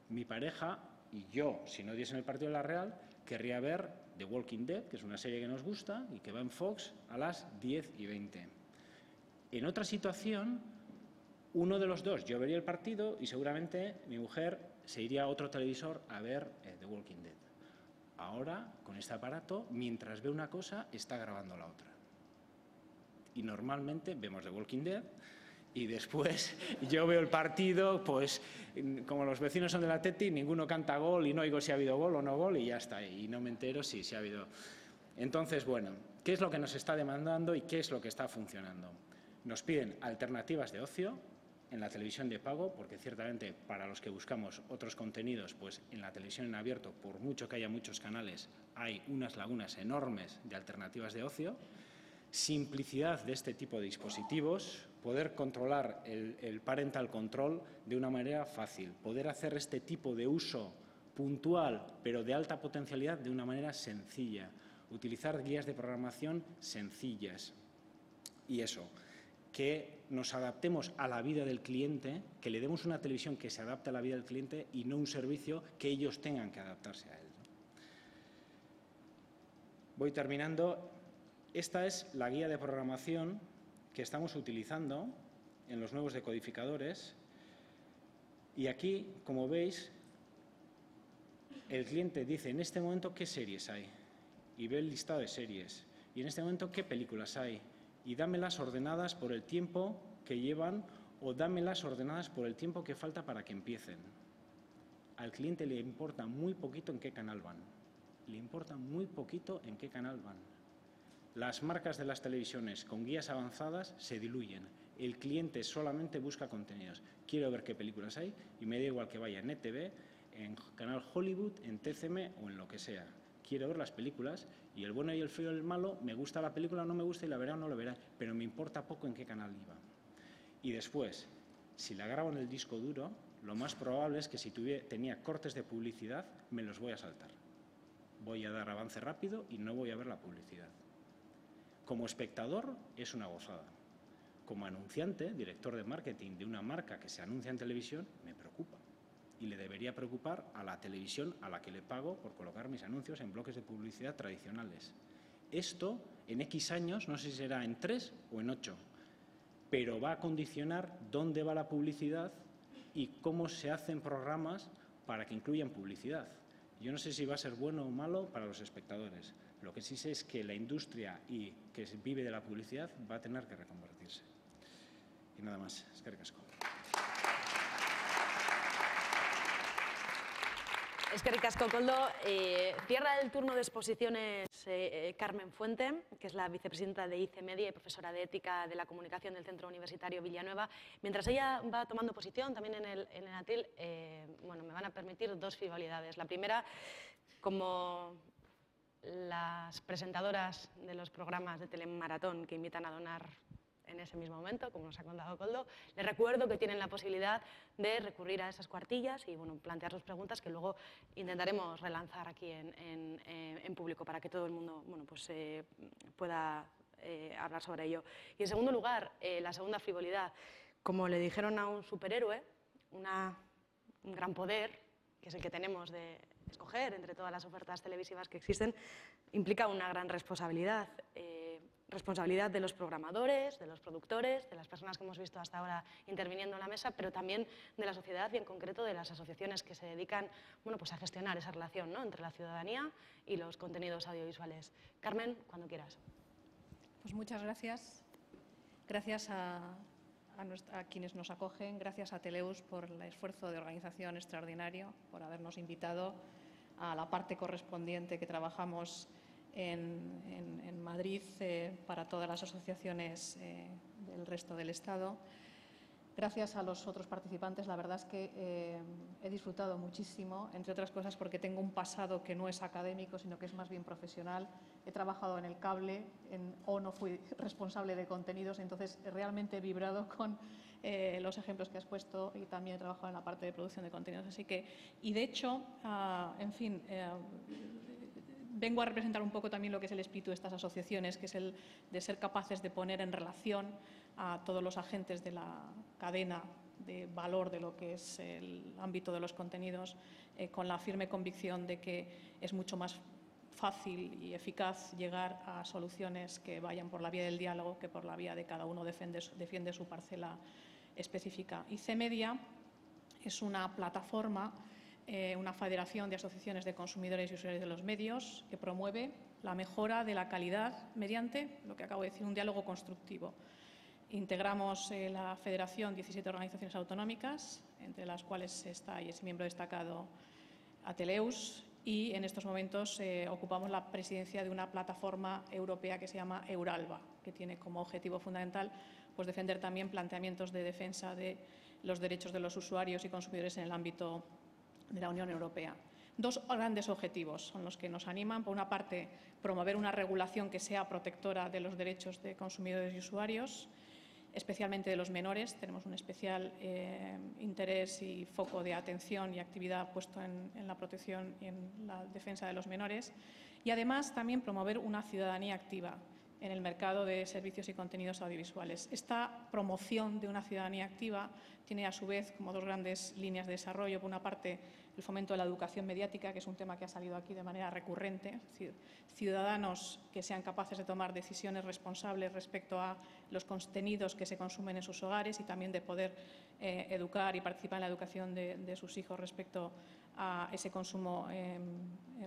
Mi pareja y yo, si no diesen el partido de la Real, querría ver The Walking Dead, que es una serie que nos gusta y que va en Fox a las 10:20. En otra situación, uno de los dos, yo vería el partido y seguramente mi mujer se iría a otro televisor a ver The Walking Dead. Ahora, con este aparato, mientras ve una cosa, está grabando la otra. Y normalmente vemos The Walking Dead y después yo veo el partido, pues como los vecinos son del Atleti, ninguno canta gol y no oigo si ha habido gol o no gol y ya está. Y no me entero si ha habido. Entonces, bueno, ¿qué es lo que nos está demandando y qué es lo que está funcionando? Nos piden alternativas de ocio en la televisión de pago, porque ciertamente para los que buscamos otros contenidos, pues en la televisión en abierto, por mucho que haya muchos canales, hay unas lagunas enormes de alternativas de ocio. Simplicidad de este tipo de dispositivos, poder controlar el parental control de una manera fácil, poder hacer este tipo de uso puntual pero de alta potencialidad de una manera sencilla, utilizar guías de programación sencillas y eso, que nos adaptemos a la vida del cliente, que le demos una televisión que se adapte a la vida del cliente y no un servicio que ellos tengan que adaptarse a él. Voy terminando. Esta es la guía de programación que estamos utilizando en los nuevos decodificadores y aquí, como veis, el cliente dice en este momento qué series hay y ve el listado de series y en este momento qué películas hay y dámelas ordenadas por el tiempo que llevan o dámelas ordenadas por el tiempo que falta para que empiecen. Al cliente le importa muy poquito en qué canal van. Le importa muy poquito en qué canal van. Las marcas de las televisiones con guías avanzadas se diluyen. El cliente solamente busca contenidos. Quiero ver qué películas hay y me da igual que vaya en ETV, en Canal Hollywood, en TCM o en lo que sea. quiero ver las películas y el bueno y el feo y el malo, me gusta la película o no me gusta y la verá o no la verá, pero me importa poco en qué canal iba. Y después, si la grabo en el disco duro, lo más probable es que si tenía cortes de publicidad, me los voy a saltar. Voy a dar avance rápido y no voy a ver la publicidad. Como espectador es una gozada. Como anunciante, director de marketing de una marca que se anuncia en televisión, me preocupa. Y le debería preocupar a la televisión a la que le pago por colocar mis anuncios en bloques de publicidad tradicionales. Esto, en X años, no sé si será en 3 o en 8, pero va a condicionar dónde va la publicidad y cómo se hacen programas para que incluyan publicidad. Yo no sé si va a ser bueno o malo para los espectadores. Lo que sí sé es que la industria que vive de la publicidad va a tener que reconvertirse. Y nada más. Eskerrik asko. Eskerrik asko, Koldo. Cierra el turno de exposiciones Carmen Fuente, que es la vicepresidenta de IC Media y profesora de Ética de la Comunicación del Centro Universitario Villanueva. Mientras ella va tomando posición también en el atril, bueno, me van a permitir dos frivolidades. La primera, como las presentadoras de los programas de Telemaratón que invitan a donar en ese mismo momento, como nos ha contado Koldo, les recuerdo que tienen la posibilidad de recurrir a esas cuartillas y bueno, plantear sus preguntas que luego intentaremos relanzar aquí en público para que todo el mundo bueno, pues, pueda hablar sobre ello. Y en segundo lugar, la segunda frivolidad, como le dijeron a un superhéroe, un gran poder, que es el que tenemos de escoger entre todas las ofertas televisivas que existen, implica una gran responsabilidad. Responsabilidad de los programadores, de los productores, de las personas que hemos visto hasta ahora interviniendo en la mesa, pero también de la sociedad y en concreto de las asociaciones que se dedican bueno, pues a gestionar esa relación, ¿no? entre la ciudadanía y los contenidos audiovisuales. Carmen, cuando quieras. Pues muchas gracias. Gracias a quienes nos acogen, gracias a Teleus por el esfuerzo de organización extraordinario, por habernos invitado a la parte correspondiente que trabajamos en Madrid para todas las asociaciones del resto del Estado. Gracias a los otros participantes, la verdad es que he disfrutado muchísimo, entre otras cosas porque tengo un pasado que no es académico, sino que es más bien profesional. He trabajado en el cable o no fui responsable de contenidos, entonces realmente he vibrado con los ejemplos que has puesto y también he trabajado en la parte de producción de contenidos. Así que, y de hecho, en fin, vengo a representar un poco también lo que es el espíritu de estas asociaciones, que es el de ser capaces de poner en relación a todos los agentes de la cadena de valor de lo que es el ámbito de los contenidos, con la firme convicción de que es mucho más fácil y eficaz llegar a soluciones que vayan por la vía del diálogo que por la vía de cada uno defiende su parcela específica. IC Media es una plataforma, una federación de asociaciones de consumidores y usuarios de los medios que promueve la mejora de la calidad mediante, lo que acabo de decir, un diálogo constructivo. Integramos la federación 17 organizaciones autonómicas, entre las cuales está y es miembro destacado Ateleus, y en estos momentos ocupamos la presidencia de una plataforma europea que se llama Euralba, que tiene como objetivo fundamental pues, defender también planteamientos de defensa de los derechos de los usuarios y consumidores en el ámbito de la Unión Europea. Dos grandes objetivos son los que nos animan. Por una parte, promover una regulación que sea protectora de los derechos de consumidores y usuarios, especialmente de los menores. Tenemos un especial interés y foco de atención y actividad puesto en la protección y en la defensa de los menores. Y además también promover una ciudadanía activa en el mercado de servicios y contenidos audiovisuales. Esta promoción de una ciudadanía activa tiene a su vez como dos grandes líneas de desarrollo. Por una parte, el fomento de la educación mediática, que es un tema que ha salido aquí de manera recurrente, es decir, ciudadanos que sean capaces de tomar decisiones responsables respecto a los contenidos que se consumen en sus hogares y también de poder educar y participar en la educación de sus hijos respecto a ese consumo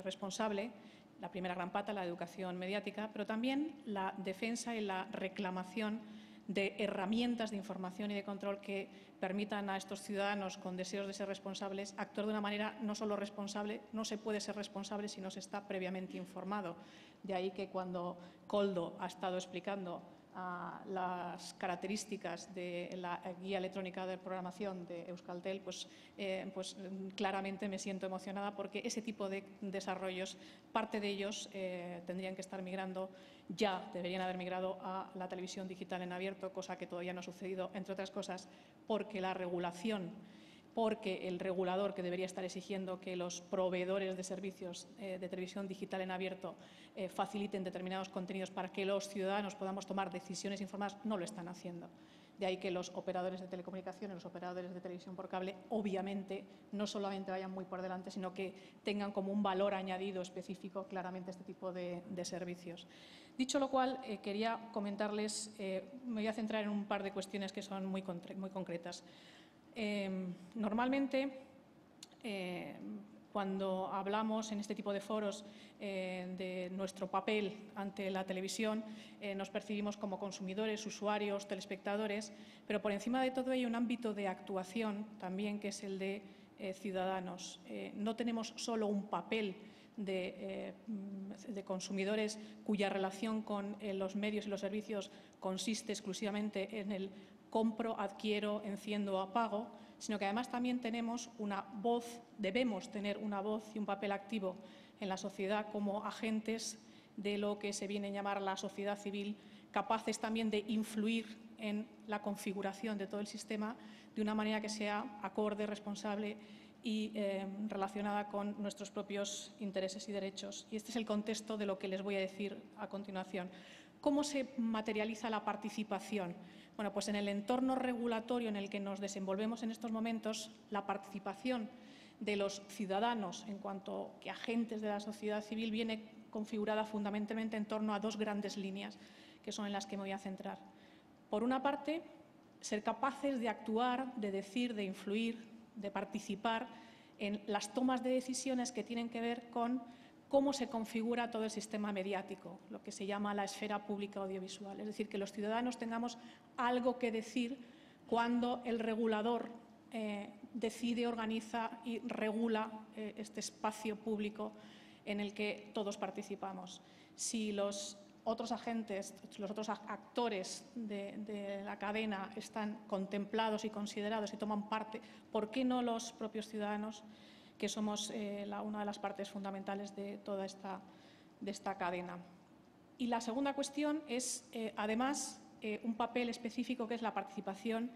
responsable. La primera gran pata, la educación mediática, pero también la defensa y la reclamación de herramientas de información y de control que permitan a estos ciudadanos con deseos de ser responsables actuar de una manera no solo responsable, no se puede ser responsable si no se está previamente informado. De ahí que cuando Koldo ha estado explicando las características de la guía electrónica de programación de Euskaltel, pues claramente me siento emocionada porque ese tipo de desarrollos, parte de ellos tendrían que estar migrando, ya deberían haber migrado a la televisión digital en abierto, cosa que todavía no ha sucedido, entre otras cosas porque la regulación, porque el regulador que debería estar exigiendo que los proveedores de servicios de televisión digital en abierto faciliten determinados contenidos para que los ciudadanos podamos tomar decisiones informadas, no lo están haciendo. De ahí que los operadores de telecomunicaciones, los operadores de televisión por cable, obviamente, no solamente vayan muy por delante, sino que tengan como un valor añadido específico claramente este tipo de servicios. Dicho lo cual, quería comentarles, me voy a centrar en un par de cuestiones que son muy concretas. Normalmente, cuando hablamos en este tipo de foros de nuestro papel ante la televisión, nos percibimos como consumidores, usuarios, telespectadores, pero por encima de todo hay un ámbito de actuación también que es el de ciudadanos. No tenemos solo un papel de consumidores cuya relación con los medios y los servicios consiste exclusivamente en el compro, adquiero, enciendo o apago, sino que además también tenemos una voz, debemos tener una voz y un papel activo en la sociedad como agentes de lo que se viene a llamar la sociedad civil, capaces también de influir en la configuración de todo el sistema de una manera que sea acorde, responsable y relacionada con nuestros propios intereses y derechos. Y este es el contexto de lo que les voy a decir a continuación. ¿Cómo se materializa la participación? Bueno, pues en el entorno regulatorio en el que nos desenvolvemos en estos momentos, la participación de los ciudadanos en cuanto que agentes de la sociedad civil viene configurada fundamentalmente en torno a dos grandes líneas, que son en las que me voy a centrar. Por una parte, ser capaces de actuar, de decir, de influir, de participar en las tomas de decisiones que tienen que ver con cómo se configura todo el sistema mediático, lo que se llama la esfera pública audiovisual. Es decir, que los ciudadanos tengamos algo que decir cuando el regulador decide, organiza y regula este espacio público en el que todos participamos. Si los otros agentes, los otros actores de la cadena están contemplados y considerados y toman parte, ¿por qué no los propios ciudadanos, que somos una de las partes fundamentales de toda esta cadena? Y la segunda cuestión es, además, un papel específico que es la participación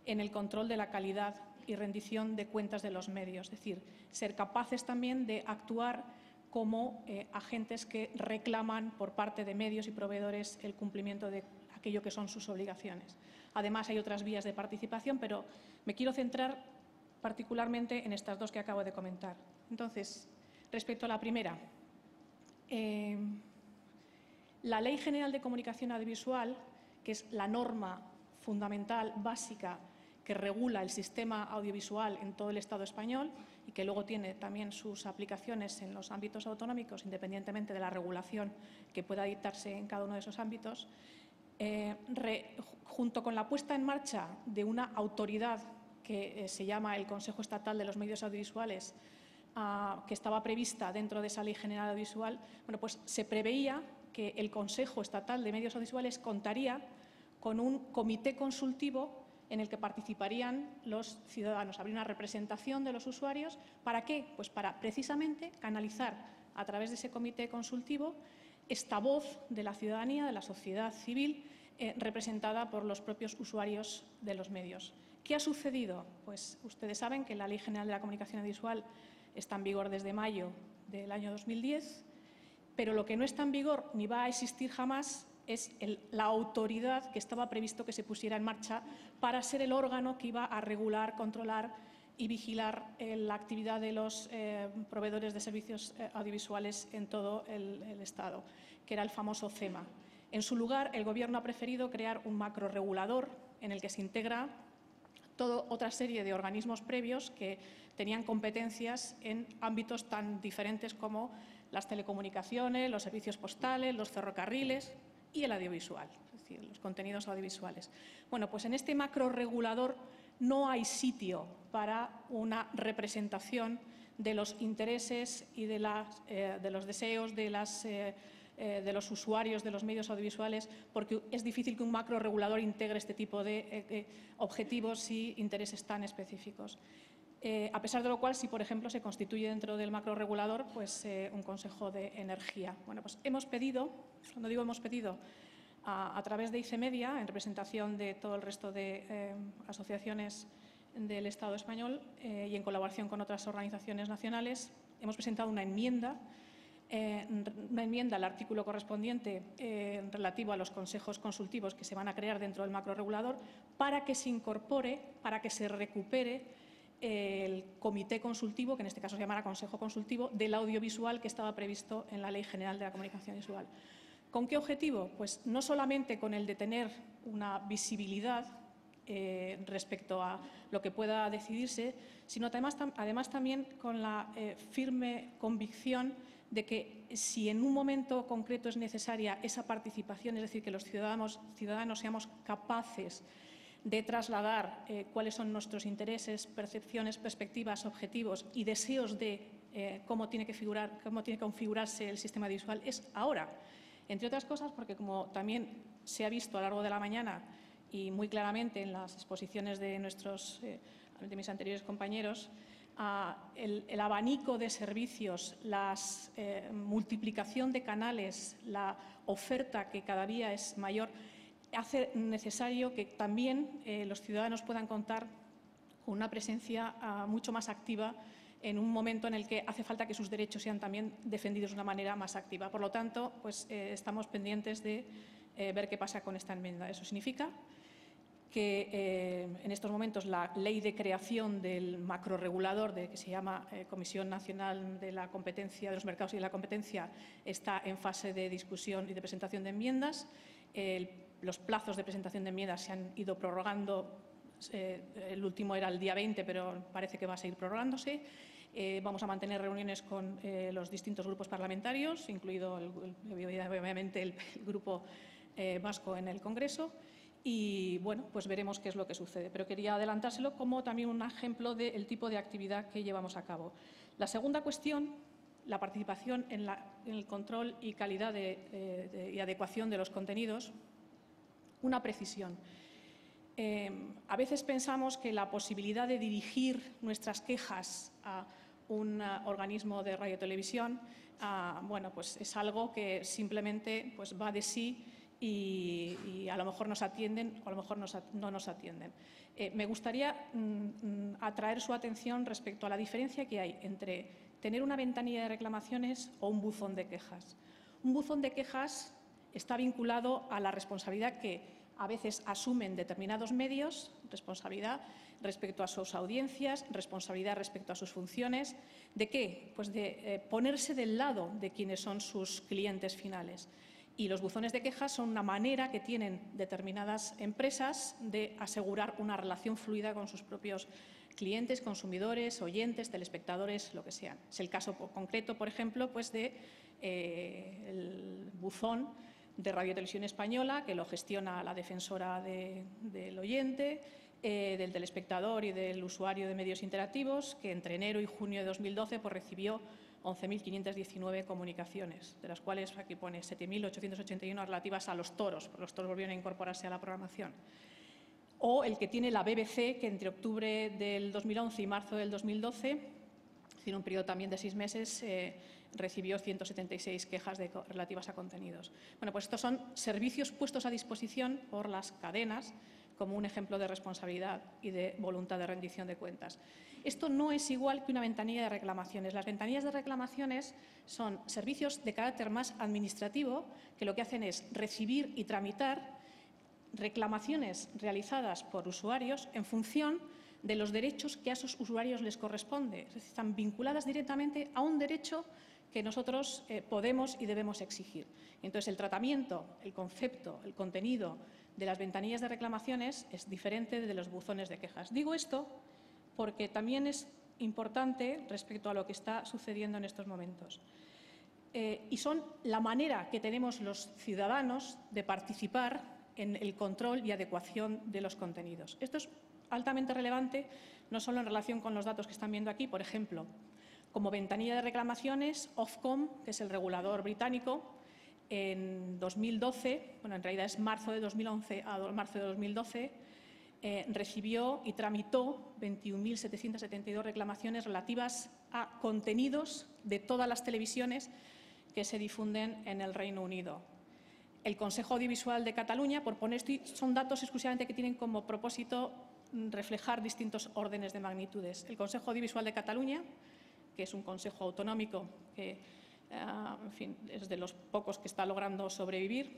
en el control de la calidad y rendición de cuentas de los medios, es decir, ser capaces también de actuar como agentes que reclaman por parte de medios y proveedores el cumplimiento de aquello que son sus obligaciones. Además, hay otras vías de participación, pero me quiero centrar particularmente en estas dos que acabo de comentar. Entonces, respecto a la primera, la Ley General de Comunicación Audiovisual, que es la norma fundamental, básica, que regula el sistema audiovisual en todo el Estado español y que luego tiene también sus aplicaciones en los ámbitos autonómicos, independientemente de la regulación que pueda dictarse en cada uno de esos ámbitos, junto con la puesta en marcha de una autoridad que se llama el Consejo Estatal de los Medios Audiovisuales, que estaba prevista dentro de esa Ley General Audiovisual, bueno, pues se preveía que el Consejo Estatal de Medios Audiovisuales contaría con un comité consultivo en el que participarían los ciudadanos. Habría una representación de los usuarios. ¿Para qué? Pues para precisamente canalizar a través de ese comité consultivo esta voz de la ciudadanía, de la sociedad civil, representada por los propios usuarios de los medios. ¿Qué ha sucedido? Pues ustedes saben que la Ley General de la Comunicación Audiovisual está en vigor desde mayo del año 2010, pero lo que no está en vigor ni va a existir jamás es la autoridad que estaba previsto que se pusiera en marcha para ser el órgano que iba a regular, controlar y vigilar la actividad de los proveedores de servicios audiovisuales en todo el Estado, que era el famoso CEMA. En su lugar, el Gobierno ha preferido crear un macrorregulador en el que se integra toda otra serie de organismos previos que tenían competencias en ámbitos tan diferentes como las telecomunicaciones, los servicios postales, los ferrocarriles y el audiovisual, es decir, los contenidos audiovisuales. Bueno, pues en este macrorregulador no hay sitio para una representación de los intereses y de los deseos de las de los usuarios de los medios audiovisuales, porque es difícil que un macrorregulador integre este tipo de objetivos y intereses tan específicos. A pesar de lo cual, si por ejemplo se constituye dentro del macrorregulador pues, un Consejo de Energía. Bueno, pues hemos pedido, cuando digo hemos pedido, a través de ICEMedia, en representación de todo el resto de asociaciones del Estado español y en colaboración con otras organizaciones nacionales, hemos presentado una enmienda al artículo correspondiente relativo a los consejos consultivos que se van a crear dentro del macrorregulador para que se incorpore, para que se recupere el comité consultivo, que en este caso se llamará Consejo Consultivo, del audiovisual que estaba previsto en la Ley General de la Comunicación Visual. ¿Con qué objetivo? Pues no solamente con el de tener una visibilidad respecto a lo que pueda decidirse, sino además también con la firme convicción de que si en un momento concreto es necesaria esa participación, es decir, que los ciudadanos seamos capaces de trasladar cuáles son nuestros intereses, percepciones, perspectivas, objetivos y deseos de cómo tiene que configurarse el sistema audiovisual, es ahora. Entre otras cosas, porque como también se ha visto a lo largo de la mañana y muy claramente en las exposiciones de mis anteriores compañeros, el abanico de servicios, la multiplicación de canales, la oferta que cada día es mayor, hace necesario que también los ciudadanos puedan contar con una presencia mucho más activa en un momento en el que hace falta que sus derechos sean también defendidos de una manera más activa. Por lo tanto, pues, estamos pendientes de ver qué pasa con esta enmienda. Eso significa que en estos momentos la ley de creación del macrorregulador, que se llama Comisión Nacional de la Competencia, de los Mercados y de la Competencia, está en fase de discusión y de presentación de enmiendas. Los plazos de presentación de enmiendas se han ido prorrogando. El último era el día 20, pero parece que va a seguir prorrogándose. Vamos a mantener reuniones con los distintos grupos parlamentarios, incluido obviamente el grupo vasco en el Congreso. Y bueno, pues veremos qué es lo que sucede. Pero quería adelantárselo como también un ejemplo del tipo de actividad que llevamos a cabo. La segunda cuestión, la participación en el control y calidad y adecuación de los contenidos. Una precisión. A veces pensamos que la posibilidad de dirigir nuestras quejas a un organismo de radiotelevisión, bueno, pues es algo que simplemente pues va de sí y a lo mejor nos atienden o a lo mejor no nos atienden. Me gustaría atraer su atención respecto a la diferencia que hay entre tener una ventanilla de reclamaciones o un buzón de quejas. Un buzón de quejas está vinculado a la responsabilidad que a veces asumen determinados medios, responsabilidad respecto a sus audiencias, responsabilidad respecto a sus funciones. ¿De qué? Pues de ponerse del lado de quienes son sus clientes finales. Y los buzones de quejas son una manera que tienen determinadas empresas de asegurar una relación fluida con sus propios clientes, consumidores, oyentes, telespectadores, lo que sean. Es el caso concreto, por ejemplo, pues el buzón de Radio Televisión Española, que lo gestiona la defensora del oyente, del telespectador y del usuario de medios interactivos, que entre enero y junio de 2012 pues, recibió 11.519 comunicaciones, de las cuales aquí pone 7.881 relativas a los toros, porque los toros volvieron a incorporarse a la programación. O el que tiene la BBC, que entre octubre del 2011 y marzo del 2012, es decir, un periodo también de 6 meses, recibió 176 quejas relativas a contenidos. Bueno, pues estos son servicios puestos a disposición por las cadenas como un ejemplo de responsabilidad y de voluntad de rendición de cuentas. Esto no es igual que una ventanilla de reclamaciones. Las ventanillas de reclamaciones son servicios de carácter más administrativo que lo que hacen es recibir y tramitar reclamaciones realizadas por usuarios en función de los derechos que a esos usuarios les corresponde. Es decir, están vinculadas directamente a un derecho que nosotros podemos y debemos exigir. Entonces, el tratamiento, el concepto, el contenido de las ventanillas de reclamaciones es diferente de los buzones de quejas. Digo esto porque también es importante respecto a lo que está sucediendo en estos momentos. Y son la manera que tenemos los ciudadanos de participar en el control y adecuación de los contenidos. Esto es altamente relevante, no solo en relación con los datos que están viendo aquí, por ejemplo, como ventanilla de reclamaciones, Ofcom, que es el regulador británico, en 2012, bueno, en realidad es marzo de 2011 a marzo de 2012, recibió y tramitó 21.772 reclamaciones relativas a contenidos de todas las televisiones que se difunden en el Reino Unido. El Consejo Audiovisual de Cataluña, por poner esto, son datos exclusivamente que tienen como propósito reflejar distintos órdenes de magnitudes. El Consejo Audiovisual de Cataluña, que es un consejo autonómico que, en fin, es de los pocos que está logrando sobrevivir,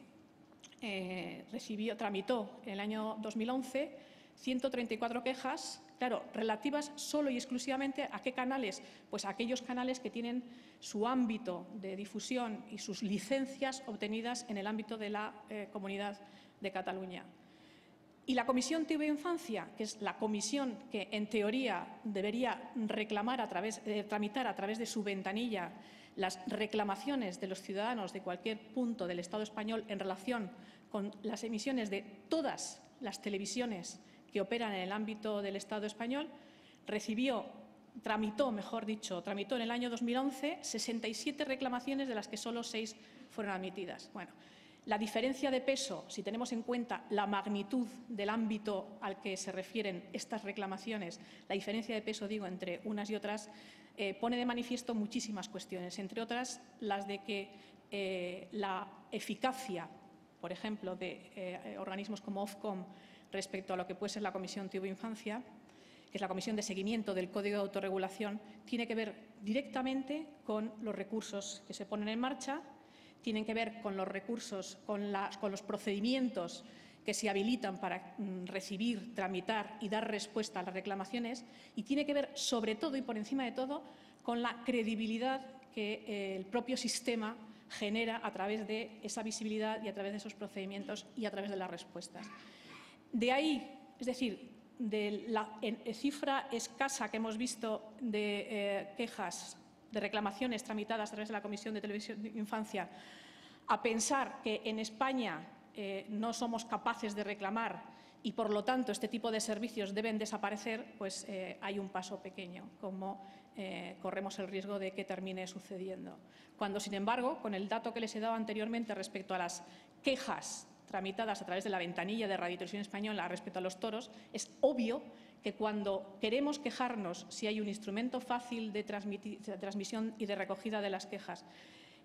tramitó en el año 2011 134 quejas, claro, relativas solo y exclusivamente a qué canales, pues a aquellos canales que tienen su ámbito de difusión y sus licencias obtenidas en el ámbito de la Comunidad de Cataluña. Y la Comisión TV Infancia, que es la comisión que en teoría debería tramitar a través de su ventanilla las reclamaciones de los ciudadanos de cualquier punto del Estado español en relación con las emisiones de todas las televisiones que operan en el ámbito del Estado español, tramitó en el año 2011 67 reclamaciones, de las que solo 6 fueron admitidas. Bueno, la diferencia de peso, si tenemos en cuenta la magnitud del ámbito al que se refieren estas reclamaciones, la diferencia de peso, digo, entre unas y otras, pone de manifiesto muchísimas cuestiones, entre otras las de que la eficacia, por ejemplo, de organismos como Ofcom respecto a lo que puede ser la Comisión TV Infancia, que es la Comisión de Seguimiento del Código de Autorregulación, tiene que ver directamente con los recursos que se ponen en marcha, tienen que ver con los recursos, con los procedimientos que se habilitan para recibir, tramitar y dar respuesta a las reclamaciones, y tiene que ver, sobre todo y por encima de todo, con la credibilidad que el propio sistema genera a través de esa visibilidad y a través de esos procedimientos y a través de las respuestas. De ahí, es decir, de la cifra escasa que hemos visto de quejas, de reclamaciones tramitadas a través de la Comisión de Televisión de Infancia, a pensar que en España no somos capaces de reclamar y, por lo tanto, este tipo de servicios deben desaparecer, pues hay un paso pequeño, como corremos el riesgo de que termine sucediendo. Cuando, sin embargo, con el dato que les he dado anteriormente respecto a las quejas tramitadas a través de la ventanilla de Radio y Televisión Española respecto a los toros, es obvio que cuando queremos quejarnos, si hay un instrumento fácil de transmisión y de recogida de las quejas,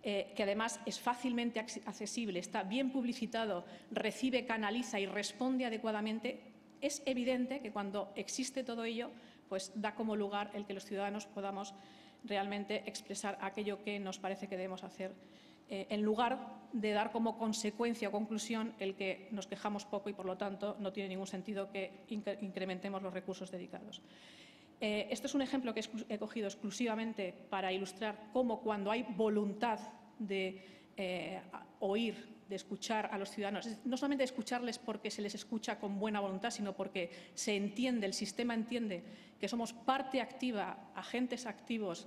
que además es fácilmente accesible, está bien publicitado, recibe, canaliza y responde adecuadamente, es evidente que cuando existe todo ello, pues da como lugar el que los ciudadanos podamos realmente expresar aquello que nos parece que debemos hacer, en lugar de dar como consecuencia o conclusión el que nos quejamos poco y, por lo tanto, no tiene ningún sentido que incrementemos los recursos dedicados. Esto es un ejemplo que he cogido exclusivamente para ilustrar cómo, cuando hay voluntad de oír, de escuchar a los ciudadanos, no solamente de escucharles porque se les escucha con buena voluntad, sino porque se entiende, el sistema entiende que somos parte activa, agentes activos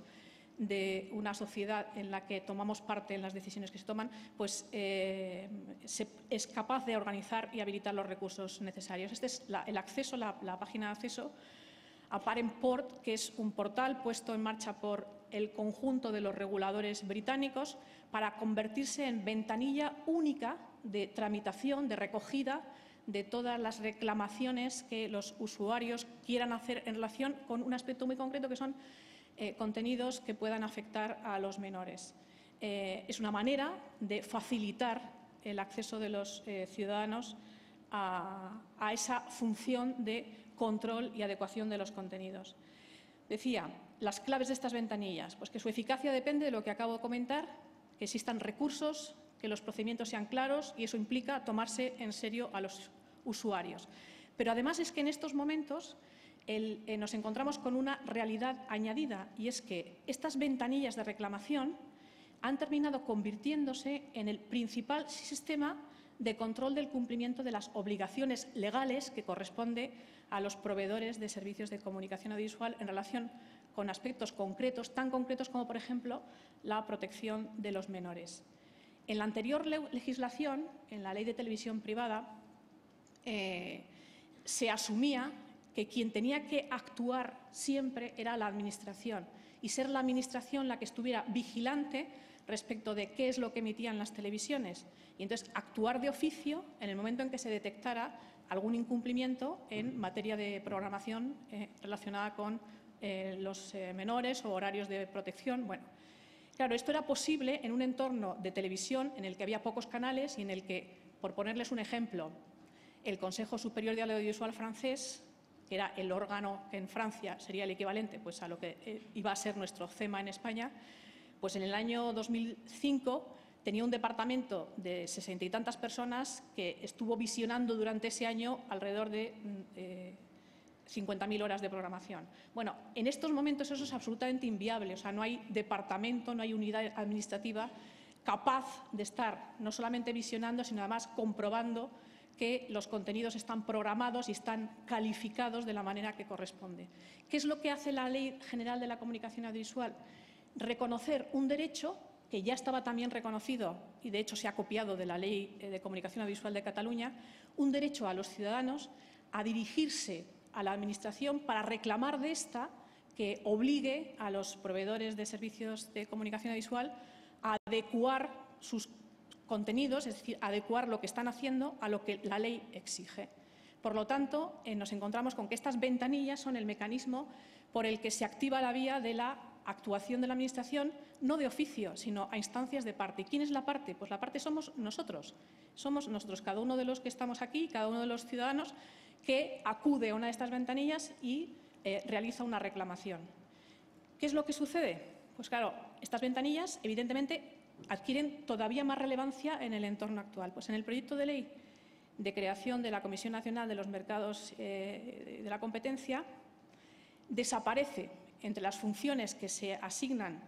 de una sociedad en la que tomamos parte en las decisiones que se toman, pues es capaz de organizar y habilitar los recursos necesarios. Este es el acceso, la página de acceso a Parent Port, que es un portal puesto en marcha por el conjunto de los reguladores británicos para convertirse en ventanilla única de tramitación, de recogida de todas las reclamaciones que los usuarios quieran hacer en relación con un aspecto muy concreto, que son contenidos que puedan afectar a los menores. Es una manera de facilitar el acceso de los ciudadanos a esa función de control y adecuación de los contenidos. Decía, las claves de estas ventanillas, pues que su eficacia depende de lo que acabo de comentar, que existan recursos, que los procedimientos sean claros, y eso implica tomarse en serio a los usuarios. Pero además es que en estos momentos nos encontramos con una realidad añadida, y es que estas ventanillas de reclamación han terminado convirtiéndose en el principal sistema de control del cumplimiento de las obligaciones legales que corresponde a los proveedores de servicios de comunicación audiovisual en relación con aspectos concretos, tan concretos como, por ejemplo, la protección de los menores. En la anterior legislación, en la Ley de Televisión Privada, se asumía que quien tenía que actuar siempre era la Administración, y ser la Administración la que estuviera vigilante respecto de qué es lo que emitían las televisiones y entonces actuar de oficio en el momento en que se detectara algún incumplimiento en materia de programación relacionada con los menores o horarios de protección. Bueno, claro, esto era posible en un entorno de televisión en el que había pocos canales y en el que, por ponerles un ejemplo, el Consejo Superior de Audiovisual francés, que era el órgano que en Francia sería el equivalente pues, a lo que iba a ser nuestro CEMA en España, pues en el año 2005 tenía un departamento de 60 y tantas personas que estuvo visionando durante ese año alrededor de 50.000 horas de programación. Bueno, en estos momentos eso es absolutamente inviable, o sea, no hay departamento, no hay unidad administrativa capaz de estar no solamente visionando, sino además comprobando que los contenidos están programados y están calificados de la manera que corresponde. ¿Qué es lo que hace la Ley General de la Comunicación Audiovisual? Reconocer un derecho que ya estaba también reconocido y de hecho se ha copiado de la Ley de Comunicación Audiovisual de Cataluña, un derecho a los ciudadanos a dirigirse a la Administración para reclamar de esta que obligue a los proveedores de servicios de comunicación audiovisual a adecuar sus contenidos, es decir, adecuar lo que están haciendo a lo que la ley exige. Por lo tanto, nos encontramos con que estas ventanillas son el mecanismo por el que se activa la vía de la actuación de la Administración, no de oficio, sino a instancias de parte. ¿Y quién es la parte? Pues la parte somos nosotros. Somos nosotros, cada uno de los que estamos aquí, cada uno de los ciudadanos que acude a una de estas ventanillas y realiza una reclamación. ¿Qué es lo que sucede? Pues claro, estas ventanillas, evidentemente, adquieren todavía más relevancia en el entorno actual. Pues en el proyecto de ley de creación de la Comisión Nacional de los Mercados de la Competencia desaparece entre las funciones que se asignan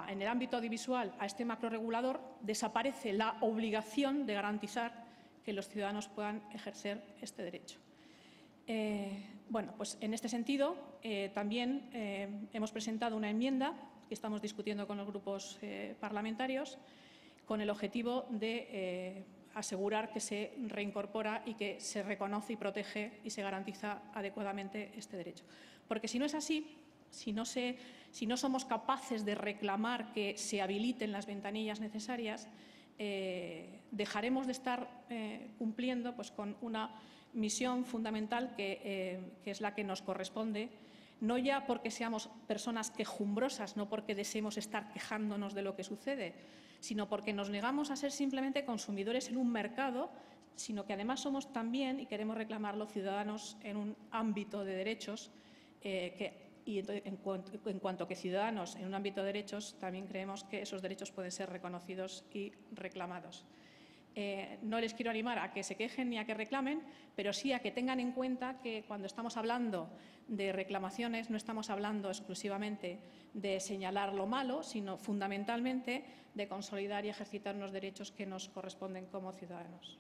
en el ámbito audiovisual a este macrorregulador, desaparece la obligación de garantizar que los ciudadanos puedan ejercer este derecho. Bueno, pues en este sentido también hemos presentado una enmienda que estamos discutiendo con los grupos parlamentarios con el objetivo de asegurar que se reincorpora y que se reconoce y protege y se garantiza adecuadamente este derecho. Porque si no es así, si no somos capaces de reclamar que se habiliten las ventanillas necesarias, dejaremos de estar cumpliendo pues, con una misión fundamental que es la que nos corresponde, no ya porque seamos personas quejumbrosas, no porque deseemos estar quejándonos de lo que sucede, sino porque nos negamos a ser simplemente consumidores en un mercado, sino que además somos también, y queremos reclamarlo, ciudadanos en un ámbito de derechos y en cuanto que ciudadanos en un ámbito de derechos, también creemos que esos derechos pueden ser reconocidos y reclamados. No les quiero animar a que se quejen ni a que reclamen, pero sí a que tengan en cuenta que cuando estamos hablando de reclamaciones no estamos hablando exclusivamente de señalar lo malo, sino fundamentalmente de consolidar y ejercitar unos derechos que nos corresponden como ciudadanos.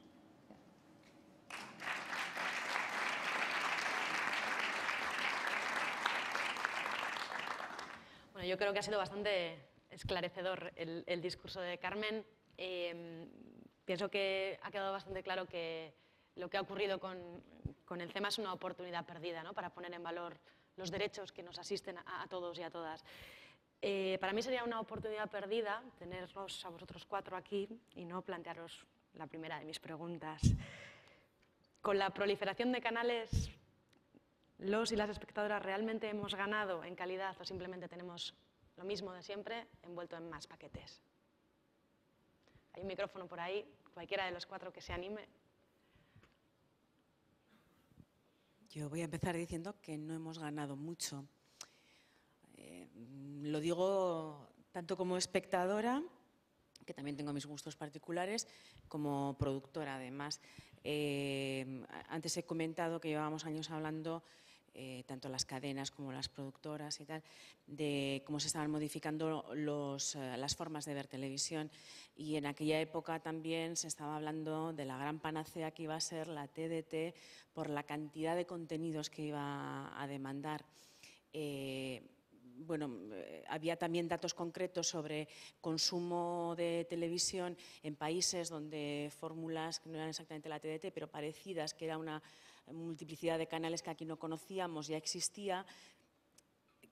Bueno, yo creo que ha sido bastante esclarecedor el discurso de Carmen. Pienso que ha quedado bastante claro que lo que ha ocurrido con el CEMA es una oportunidad perdida, ¿no?, para poner en valor los derechos que nos asisten a todos y a todas. Para mí sería una oportunidad perdida teneros a vosotros cuatro aquí y no plantearos la primera de mis preguntas. Con la proliferación de canales, ¿los y las espectadoras realmente hemos ganado en calidad o simplemente tenemos lo mismo de siempre envuelto en más paquetes? Hay un micrófono por ahí, cualquiera de los cuatro que se anime. Yo voy a empezar diciendo que no hemos ganado mucho. Lo digo tanto como espectadora, que también tengo mis gustos particulares, como productora además. Antes he comentado que llevábamos años hablando, tanto las cadenas como las productoras y tal, de cómo se estaban modificando las formas de ver televisión, y en aquella época también se estaba hablando de la gran panacea que iba a ser la TDT por la cantidad de contenidos que iba a demandar. Había también datos concretos sobre consumo de televisión en países donde fórmulas que no eran exactamente la TDT, pero parecidas, que era una multiplicidad de canales que aquí no conocíamos, ya existía,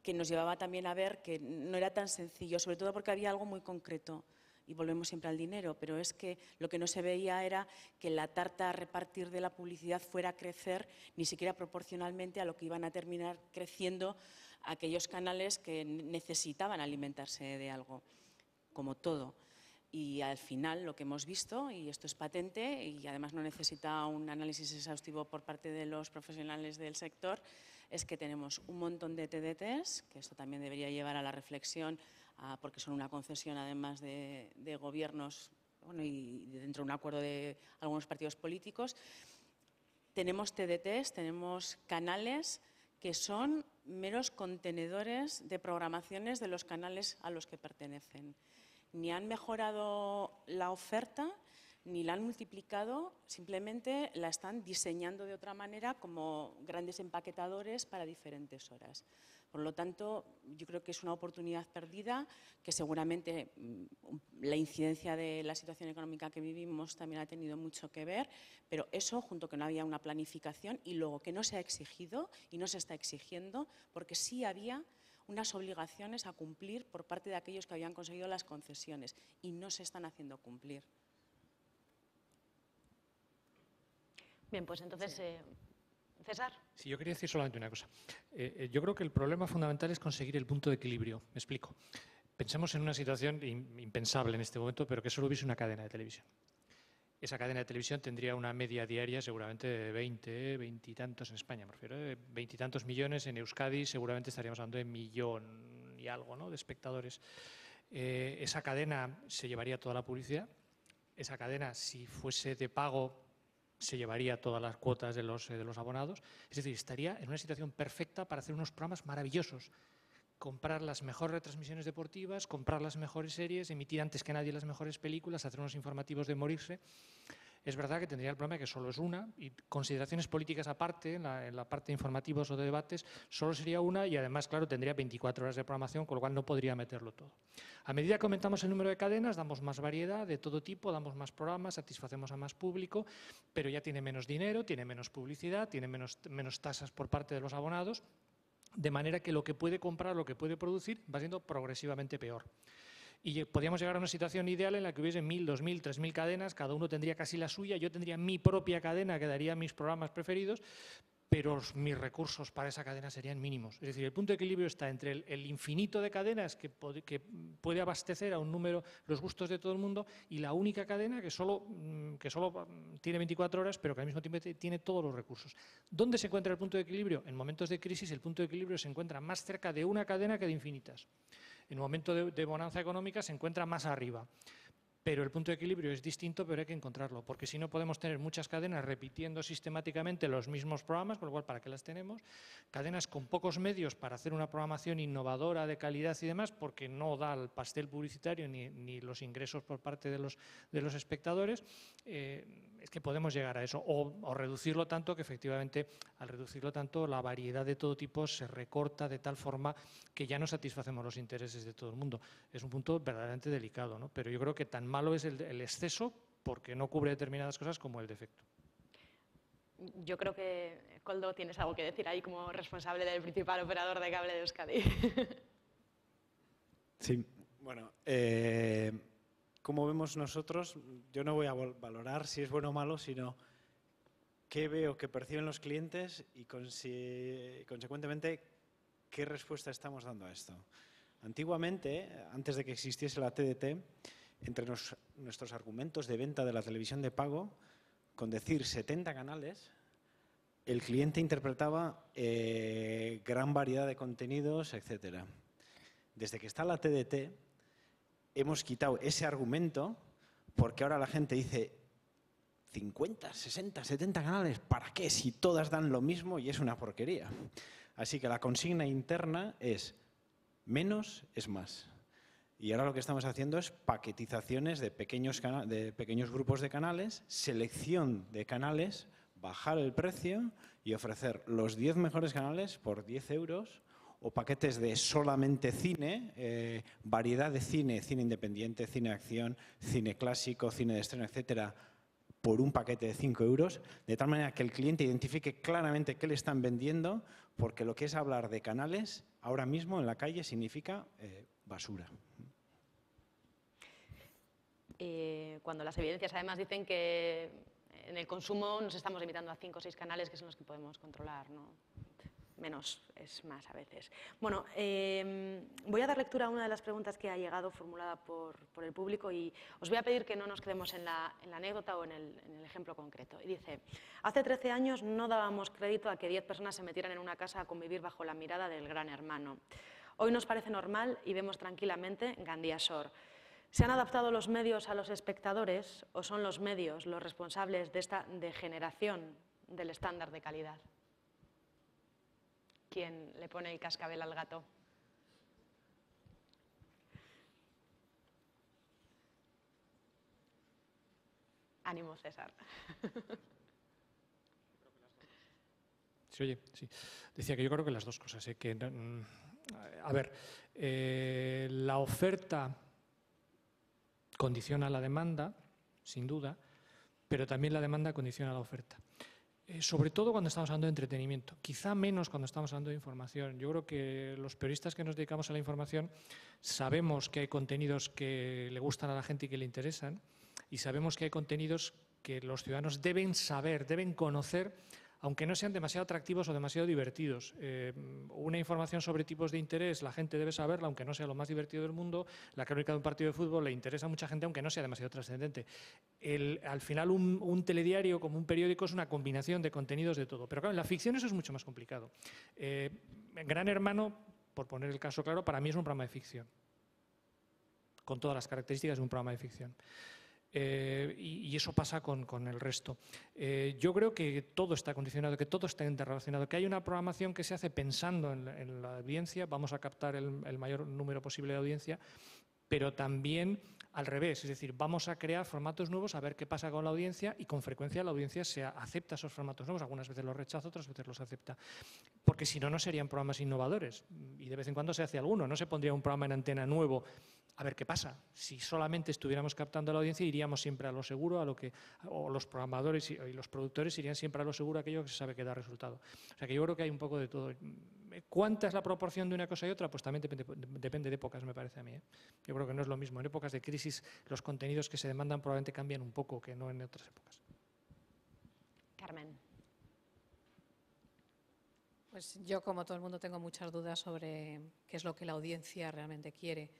que nos llevaba también a ver que no era tan sencillo, sobre todo porque había algo muy concreto. Y volvemos siempre al dinero, pero es que lo que no se veía era que la tarta a repartir de la publicidad fuera a crecer ni siquiera proporcionalmente a lo que iban a terminar creciendo aquellos canales que necesitaban alimentarse de algo, como todo. Y al final lo que hemos visto, y esto es patente y además no necesita un análisis exhaustivo por parte de los profesionales del sector, es que tenemos un montón de TDTs, que esto también debería llevar a la reflexión, porque son una concesión además de gobiernos, bueno, y dentro de un acuerdo de algunos partidos políticos. Tenemos TDTs, tenemos canales que son meros contenedores de programaciones de los canales a los que pertenecen. Ni han mejorado la oferta, ni la han multiplicado, simplemente la están diseñando de otra manera como grandes empaquetadores para diferentes horas. Por lo tanto, yo creo que es una oportunidad perdida, que seguramente la incidencia de la situación económica que vivimos también ha tenido mucho que ver, pero eso, junto que no había una planificación y luego que no se ha exigido y no se está exigiendo, porque sí había unas obligaciones a cumplir por parte de aquellos que habían conseguido las concesiones y no se están haciendo cumplir. Bien, pues entonces, sí. César. Sí, yo quería decir solamente una cosa. Yo creo que el problema fundamental es conseguir el punto de equilibrio. Me explico. Pensemos en una situación impensable en este momento, pero que solo hubiese una cadena de televisión. Esa cadena de televisión tendría una media diaria seguramente de 20 y tantos en España, me refiero, 20 y tantos millones. En Euskadi seguramente estaríamos hablando de 1.000.000 y algo, ¿no?, de espectadores. Esa cadena se llevaría toda la publicidad. Esa cadena, si fuese de pago, se llevaría todas las cuotas de los abonados. Es decir, estaría en una situación perfecta para hacer unos programas maravillosos. Comprar las mejores retransmisiones deportivas, comprar las mejores series, emitir antes que nadie las mejores películas, hacer unos informativos de morirse. Es verdad que tendría el problema que solo es una, y consideraciones políticas aparte, en la parte de informativos o de debates, solo sería una, y además, claro, tendría 24 horas de programación, con lo cual no podría meterlo todo. A medida que aumentamos el número de cadenas, damos más variedad de todo tipo, damos más programas, satisfacemos a más público, pero ya tiene menos dinero, tiene menos publicidad, tiene menos tasas por parte de los abonados, de manera que lo que puede comprar, lo que puede producir, va siendo progresivamente peor. Y podríamos llegar a una situación ideal en la que hubiese 1.000, 2.000, 3.000 cadenas, cada uno tendría casi la suya, yo tendría mi propia cadena que daría mis programas preferidos, pero mis recursos para esa cadena serían mínimos. Es decir, el punto de equilibrio está entre el infinito de cadenas que puede abastecer a un número los gustos de todo el mundo y la única cadena que solo tiene 24 horas, pero que al mismo tiempo tiene todos los recursos. ¿Dónde se encuentra el punto de equilibrio? En momentos de crisis el punto de equilibrio se encuentra más cerca de una cadena que de infinitas. En un momento de bonanza económica se encuentra más arriba. Pero el punto de equilibrio es distinto, pero hay que encontrarlo, porque si no podemos tener muchas cadenas repitiendo sistemáticamente los mismos programas, con lo cual, ¿para qué las tenemos? Cadenas con pocos medios para hacer una programación innovadora, de calidad y demás, porque no da el pastel publicitario ni los ingresos por parte de los espectadores. Es que podemos llegar a eso, o reducirlo tanto que efectivamente, al reducirlo tanto, la variedad de todo tipo se recorta de tal forma que ya no satisfacemos los intereses de todo el mundo. Es un punto verdaderamente delicado, ¿no? Pero yo creo que tan malo es el exceso porque no cubre determinadas cosas como el defecto. Yo creo que, Koldo, tienes algo que decir ahí como responsable del principal operador de cable de Euskadi. Sí, bueno, como vemos nosotros, yo no voy a valorar si es bueno o malo, sino qué veo que perciben los clientes y consecuentemente qué respuesta estamos dando a esto. Antiguamente, antes de que existiese la TDT, entre nuestros argumentos de venta de la televisión de pago, con decir 70 canales, el cliente interpretaba gran variedad de contenidos, etc. Desde que está la TDT, hemos quitado ese argumento porque ahora la gente dice 50, 60, 70 canales, ¿para qué? Si todas dan lo mismo y es una porquería. Así que la consigna interna es menos es más. Y ahora lo que estamos haciendo es paquetizaciones de pequeños grupos de canales, selección de canales, bajar el precio y ofrecer los 10 mejores canales por 10 euros o paquetes de solamente cine, variedad de cine, cine independiente, cine de acción, cine clásico, cine de estreno, etcétera, por un paquete de 5 euros, de tal manera que el cliente identifique claramente qué le están vendiendo, porque lo que es hablar de canales, ahora mismo en la calle significa basura. Cuando las evidencias además dicen que en el consumo nos estamos limitando a 5 o 6 canales que son los que podemos controlar, ¿no? Menos es más a veces. Bueno, voy a dar lectura a una de las preguntas que ha llegado formulada por el público y os voy a pedir que no nos quedemos en la anécdota o en el ejemplo concreto. Y dice, hace 13 años no dábamos crédito a que 10 personas se metieran en una casa a convivir bajo la mirada del gran hermano. Hoy nos parece normal y vemos tranquilamente Gandía Shore. ¿Se han adaptado los medios a los espectadores o son los medios los responsables de esta degeneración del estándar de calidad? ¿Quién le pone el cascabel al gato? Ánimo, César. Sí, oye, sí. Decía que yo creo que las dos cosas. A ver, la oferta condiciona la demanda, sin duda, pero también la demanda condiciona la oferta. Sobre todo cuando estamos hablando de entretenimiento, quizá menos cuando estamos hablando de información. Yo creo que los periodistas que nos dedicamos a la información sabemos que hay contenidos que le gustan a la gente y que le interesan, y sabemos que hay contenidos que los ciudadanos deben saber, deben conocer, aunque no sean demasiado atractivos o demasiado divertidos. Una información sobre tipos de interés, la gente debe saberla, aunque no sea lo más divertido del mundo. La crónica de un partido de fútbol le interesa a mucha gente, aunque no sea demasiado trascendente. Al final, un telediario como un periódico es una combinación de contenidos de todo. Pero claro, en la ficción eso es mucho más complicado. Gran Hermano, por poner el caso claro, para mí es un programa de ficción, con todas las características de un programa de ficción. Y eso pasa con el resto. Yo creo que todo está condicionado, que todo está interrelacionado, que hay una programación que se hace pensando en la audiencia, vamos a captar el mayor número posible de audiencia, pero también al revés, es decir, vamos a crear formatos nuevos, a ver qué pasa con la audiencia, y con frecuencia la audiencia acepta esos formatos nuevos, algunas veces los rechaza, otras veces los acepta, porque si no, no serían programas innovadores, y de vez en cuando se hace alguno, no se pondría un programa en antena nuevo a ver qué pasa. Si solamente estuviéramos captando a la audiencia, iríamos siempre a lo seguro, o los programadores y los productores irían siempre a lo seguro, aquello que se sabe que da resultado. O sea que yo creo que hay un poco de todo. ¿Cuánta es la proporción de una cosa y otra? Pues también depende de épocas, me parece a mí. Yo creo que no es lo mismo. En épocas de crisis, los contenidos que se demandan probablemente cambian un poco, que no en otras épocas. Carmen. Pues yo, como todo el mundo, tengo muchas dudas sobre qué es lo que la audiencia realmente quiere.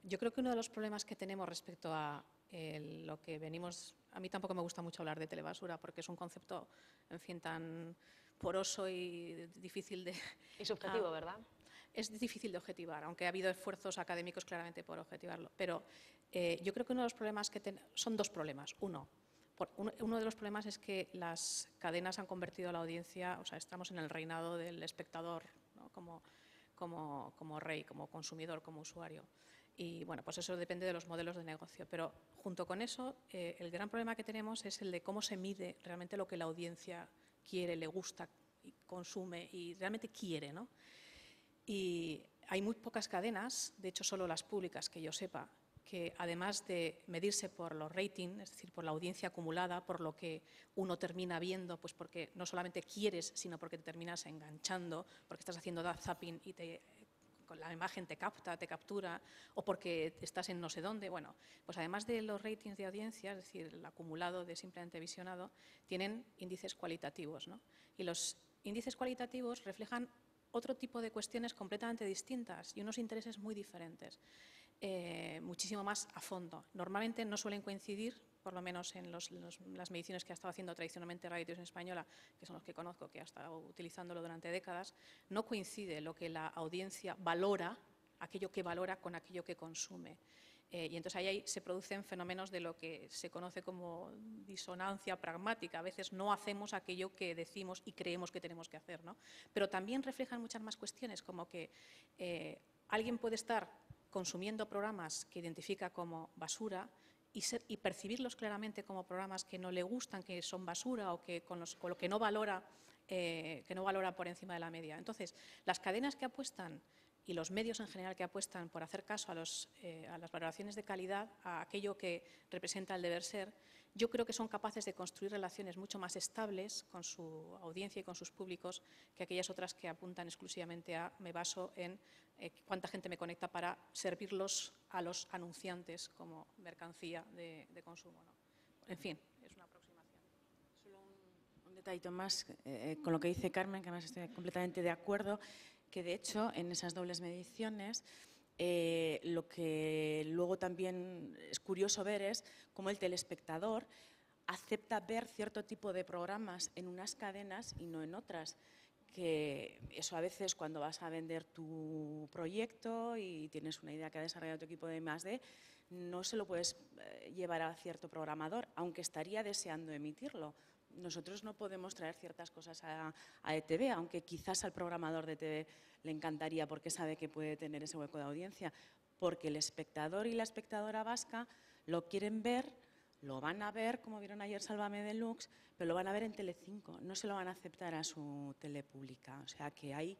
Yo creo que uno de los problemas que tenemos respecto a lo que venimos... A mí tampoco me gusta mucho hablar de telebasura porque es un concepto, en fin, tan poroso y difícil de... Y subjetivo, ¿verdad? Es difícil de objetivar, aunque ha habido esfuerzos académicos claramente por objetivarlo. Pero yo creo que uno de los problemas que son dos problemas. Uno de los problemas es que las cadenas han convertido a la audiencia, o sea, estamos en el reinado del espectador, ¿no? como rey, como consumidor, como usuario. Y bueno, pues eso depende de los modelos de negocio. Pero junto con eso, el gran problema que tenemos es el de cómo se mide realmente lo que la audiencia quiere, le gusta, y consume y realmente quiere, ¿no? Y hay muy pocas cadenas, de hecho solo las públicas que yo sepa, que además de medirse por los ratings, es decir, por la audiencia acumulada, por lo que uno termina viendo, pues porque no solamente quieres, sino porque te terminas enganchando, porque estás haciendo zapping y con la imagen te capta, te captura, o porque estás en no sé dónde. Bueno, pues además de los ratings de audiencia, es decir, el acumulado de simplemente visionado, tienen índices cualitativos, ¿no? Y los índices cualitativos reflejan otro tipo de cuestiones completamente distintas y unos intereses muy diferentes. Muchísimo más a fondo. Normalmente no suelen coincidir, por lo menos en las mediciones que ha estado haciendo tradicionalmente Radio Televisión Española, que son los que conozco, que ha estado utilizándolo durante décadas, no coincide lo que la audiencia valora, aquello que valora con aquello que consume. Y entonces ahí se producen fenómenos de lo que se conoce como disonancia pragmática. A veces no hacemos aquello que decimos y creemos que tenemos que hacer, ¿no? Pero también reflejan muchas más cuestiones, como que alguien puede estar consumiendo programas que identifica como basura y percibirlos claramente como programas que no le gustan, que son basura o que con lo que no valora por encima de la media. Entonces, las cadenas que apuestan y los medios en general que apuestan por hacer caso a las valoraciones de calidad, a aquello que representa el deber ser, yo creo que son capaces de construir relaciones mucho más estables con su audiencia y con sus públicos que aquellas otras que apuntan exclusivamente a me baso en cuánta gente me conecta para servirlos a los anunciantes como mercancía de consumo, ¿no? En fin, es una aproximación. Solo un detallito más con lo que dice Carmen, que además estoy completamente de acuerdo, que de hecho en esas dobles mediciones lo que luego también es curioso ver es cómo el telespectador acepta ver cierto tipo de programas en unas cadenas y no en otras. Que eso a veces cuando vas a vender tu proyecto y tienes una idea que ha desarrollado tu equipo de I+D, no se lo puedes llevar a cierto programador, aunque estaría deseando emitirlo. Nosotros no podemos traer ciertas cosas a ETV, aunque quizás al programador de ETV le encantaría porque sabe que puede tener ese hueco de audiencia, porque el espectador y la espectadora vasca lo quieren ver, lo van a ver, como vieron ayer Sálvame Deluxe, pero lo van a ver en Telecinco, no se lo van a aceptar a su tele pública. O sea que hay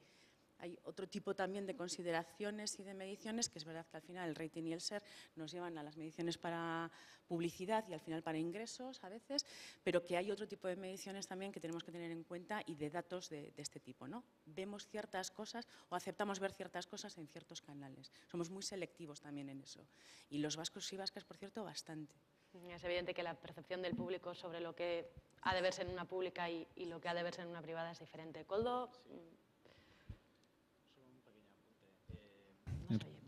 otro tipo también de consideraciones y de mediciones, que es verdad que al final el rating y el SER nos llevan a las mediciones para publicidad y al final para ingresos a veces, pero que hay otro tipo de mediciones también que tenemos que tener en cuenta y de datos de este tipo, ¿no? Vemos ciertas cosas o aceptamos ver ciertas cosas en ciertos canales. Somos muy selectivos también en eso. Y los vascos y vascas, por cierto, bastante. Es evidente que la percepción del público sobre lo que ha de verse en una pública y lo que ha de verse en una privada es diferente. Koldo.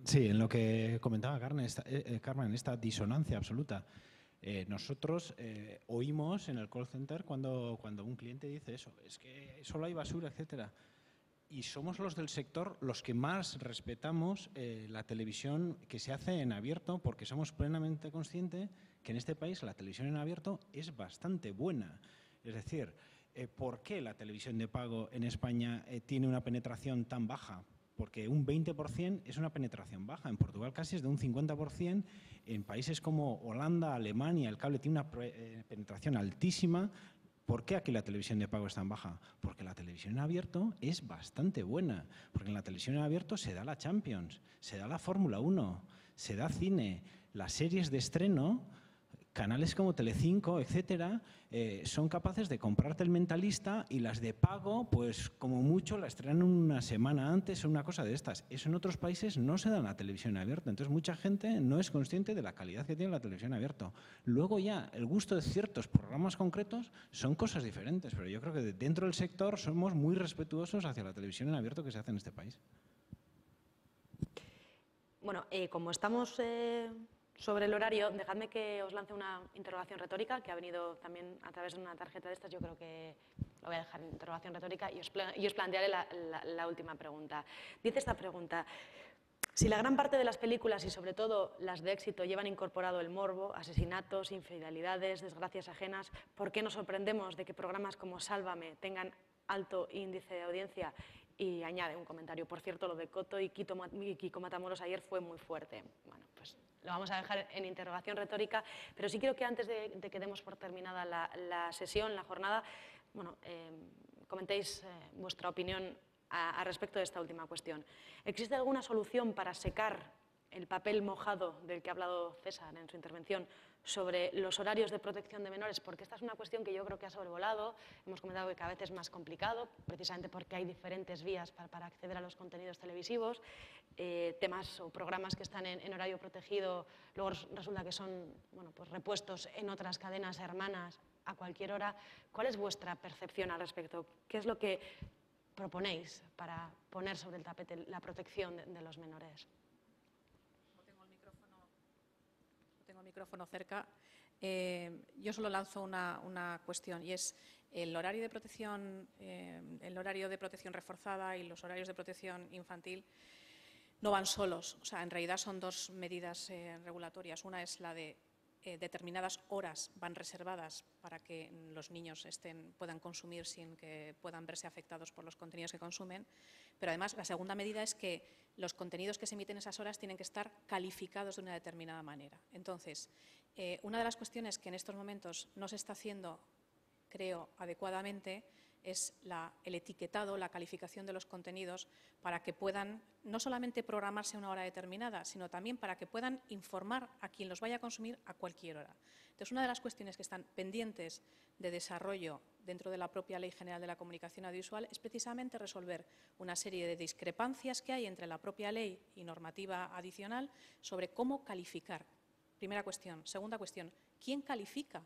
Sí, en lo que comentaba Carmen, esta disonancia absoluta. Nosotros oímos en el call center cuando un cliente dice eso, es que solo hay basura, etcétera. Y somos los del sector los que más respetamos la televisión que se hace en abierto, porque somos plenamente conscientes que en este país la televisión en abierto es bastante buena. Es decir, ¿por qué la televisión de pago en España tiene una penetración tan baja? Porque un 20% es una penetración baja. En Portugal casi es de un 50%. En países como Holanda, Alemania, el cable tiene una penetración altísima. ¿Por qué aquí la televisión de pago es tan baja? Porque la televisión en abierto es bastante buena. Porque en la televisión en abierto se da la Champions, se da la Fórmula 1, se da cine, las series de estreno. Canales como Telecinco, etcétera, son capaces de comprarte El Mentalista y las de pago, pues como mucho la estrenan una semana antes o una cosa de estas. Eso en otros países no se da en la televisión abierta. Entonces mucha gente no es consciente de la calidad que tiene la televisión abierta. Luego ya el gusto de ciertos programas concretos son cosas diferentes, pero yo creo que dentro del sector somos muy respetuosos hacia la televisión en abierto que se hace en este país. Bueno, como estamos sobre el horario, dejadme que os lance una interrogación retórica que ha venido también a través de una tarjeta de estas. Yo creo que lo voy a dejar en interrogación retórica y os plantearé la última pregunta. Dice esta pregunta: si la gran parte de las películas y sobre todo las de éxito llevan incorporado el morbo, asesinatos, infidelidades, desgracias ajenas, ¿por qué nos sorprendemos de que programas como Sálvame tengan alto índice de audiencia? Y añade un comentario: por cierto, lo de Coto y Kiko Matamoros ayer fue muy fuerte. Bueno, pues lo vamos a dejar en interrogación retórica, pero sí quiero que antes de que demos por terminada la sesión, la jornada, bueno, comentéis vuestra opinión a respecto de esta última cuestión. ¿Existe alguna solución para secar el papel mojado del que ha hablado César en su intervención sobre los horarios de protección de menores? Porque esta es una cuestión que yo creo que ha sobrevolado. Hemos comentado que cada vez es más complicado, precisamente porque hay diferentes vías para acceder a los contenidos televisivos. Temas o programas que están en horario protegido, luego resulta que son, bueno, pues repuestos en otras cadenas hermanas a cualquier hora. ¿Cuál es vuestra percepción al respecto? ¿Qué es lo que proponéis para poner sobre el tapete la protección de los menores? No tengo el micrófono cerca. Yo solo lanzo una cuestión, y es el horario de protección reforzada y los horarios de protección infantil no van solos. O sea, en realidad son dos medidas regulatorias. Una es la de determinadas horas van reservadas para que los niños puedan consumir sin que puedan verse afectados por los contenidos que consumen. Pero además la segunda medida es que los contenidos que se emiten en esas horas tienen que estar calificados de una determinada manera. Entonces, una de las cuestiones que en estos momentos no se está haciendo, creo, adecuadamente, es el etiquetado, la calificación de los contenidos para que puedan no solamente programarse a una hora determinada, sino también para que puedan informar a quien los vaya a consumir a cualquier hora. Entonces, una de las cuestiones que están pendientes de desarrollo dentro de la propia Ley General de la Comunicación Audiovisual es precisamente resolver una serie de discrepancias que hay entre la propia ley y normativa adicional sobre cómo calificar. Primera cuestión. Segunda cuestión, ¿quién califica?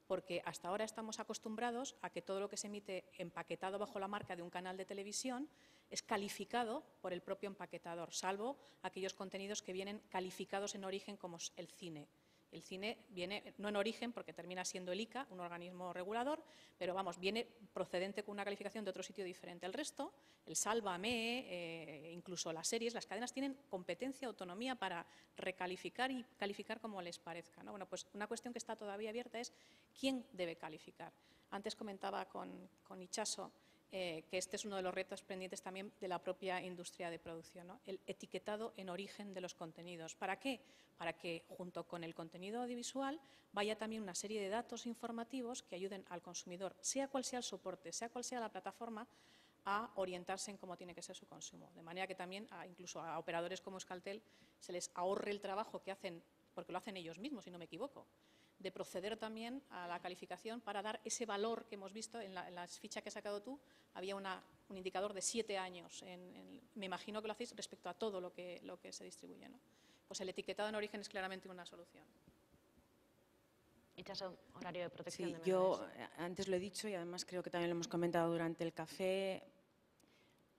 Porque hasta ahora estamos acostumbrados a que todo lo que se emite empaquetado bajo la marca de un canal de televisión es calificado por el propio empaquetador, salvo aquellos contenidos que vienen calificados en origen como el cine. El cine viene no en origen porque termina siendo el ICA, un organismo regulador, pero vamos, viene procedente con una calificación de otro sitio diferente. El resto, el Sálvame, incluso las series, las cadenas tienen competencia, autonomía para recalificar y calificar como les parezca, ¿no? Bueno, pues una cuestión que está todavía abierta es quién debe calificar. Antes comentaba con Itxaso que este es uno de los retos pendientes también de la propia industria de producción, ¿no? El etiquetado en origen de los contenidos. ¿Para qué? Para que junto con el contenido audiovisual vaya también una serie de datos informativos que ayuden al consumidor, sea cual sea el soporte, sea cual sea la plataforma, a orientarse en cómo tiene que ser su consumo. De manera que también incluso a operadores como Euskaltel se les ahorre el trabajo que hacen, porque lo hacen ellos mismos, si no me equivoco, de proceder también a la calificación para dar ese valor que hemos visto en la ficha que has sacado tú. Había un indicador de 7 años, me imagino que lo hacéis respecto a todo lo que se distribuye, ¿no? Pues el etiquetado en origen es claramente una solución. Itxaso, horario de protección. Sí, yo antes lo he dicho y además creo que también lo hemos comentado durante el café.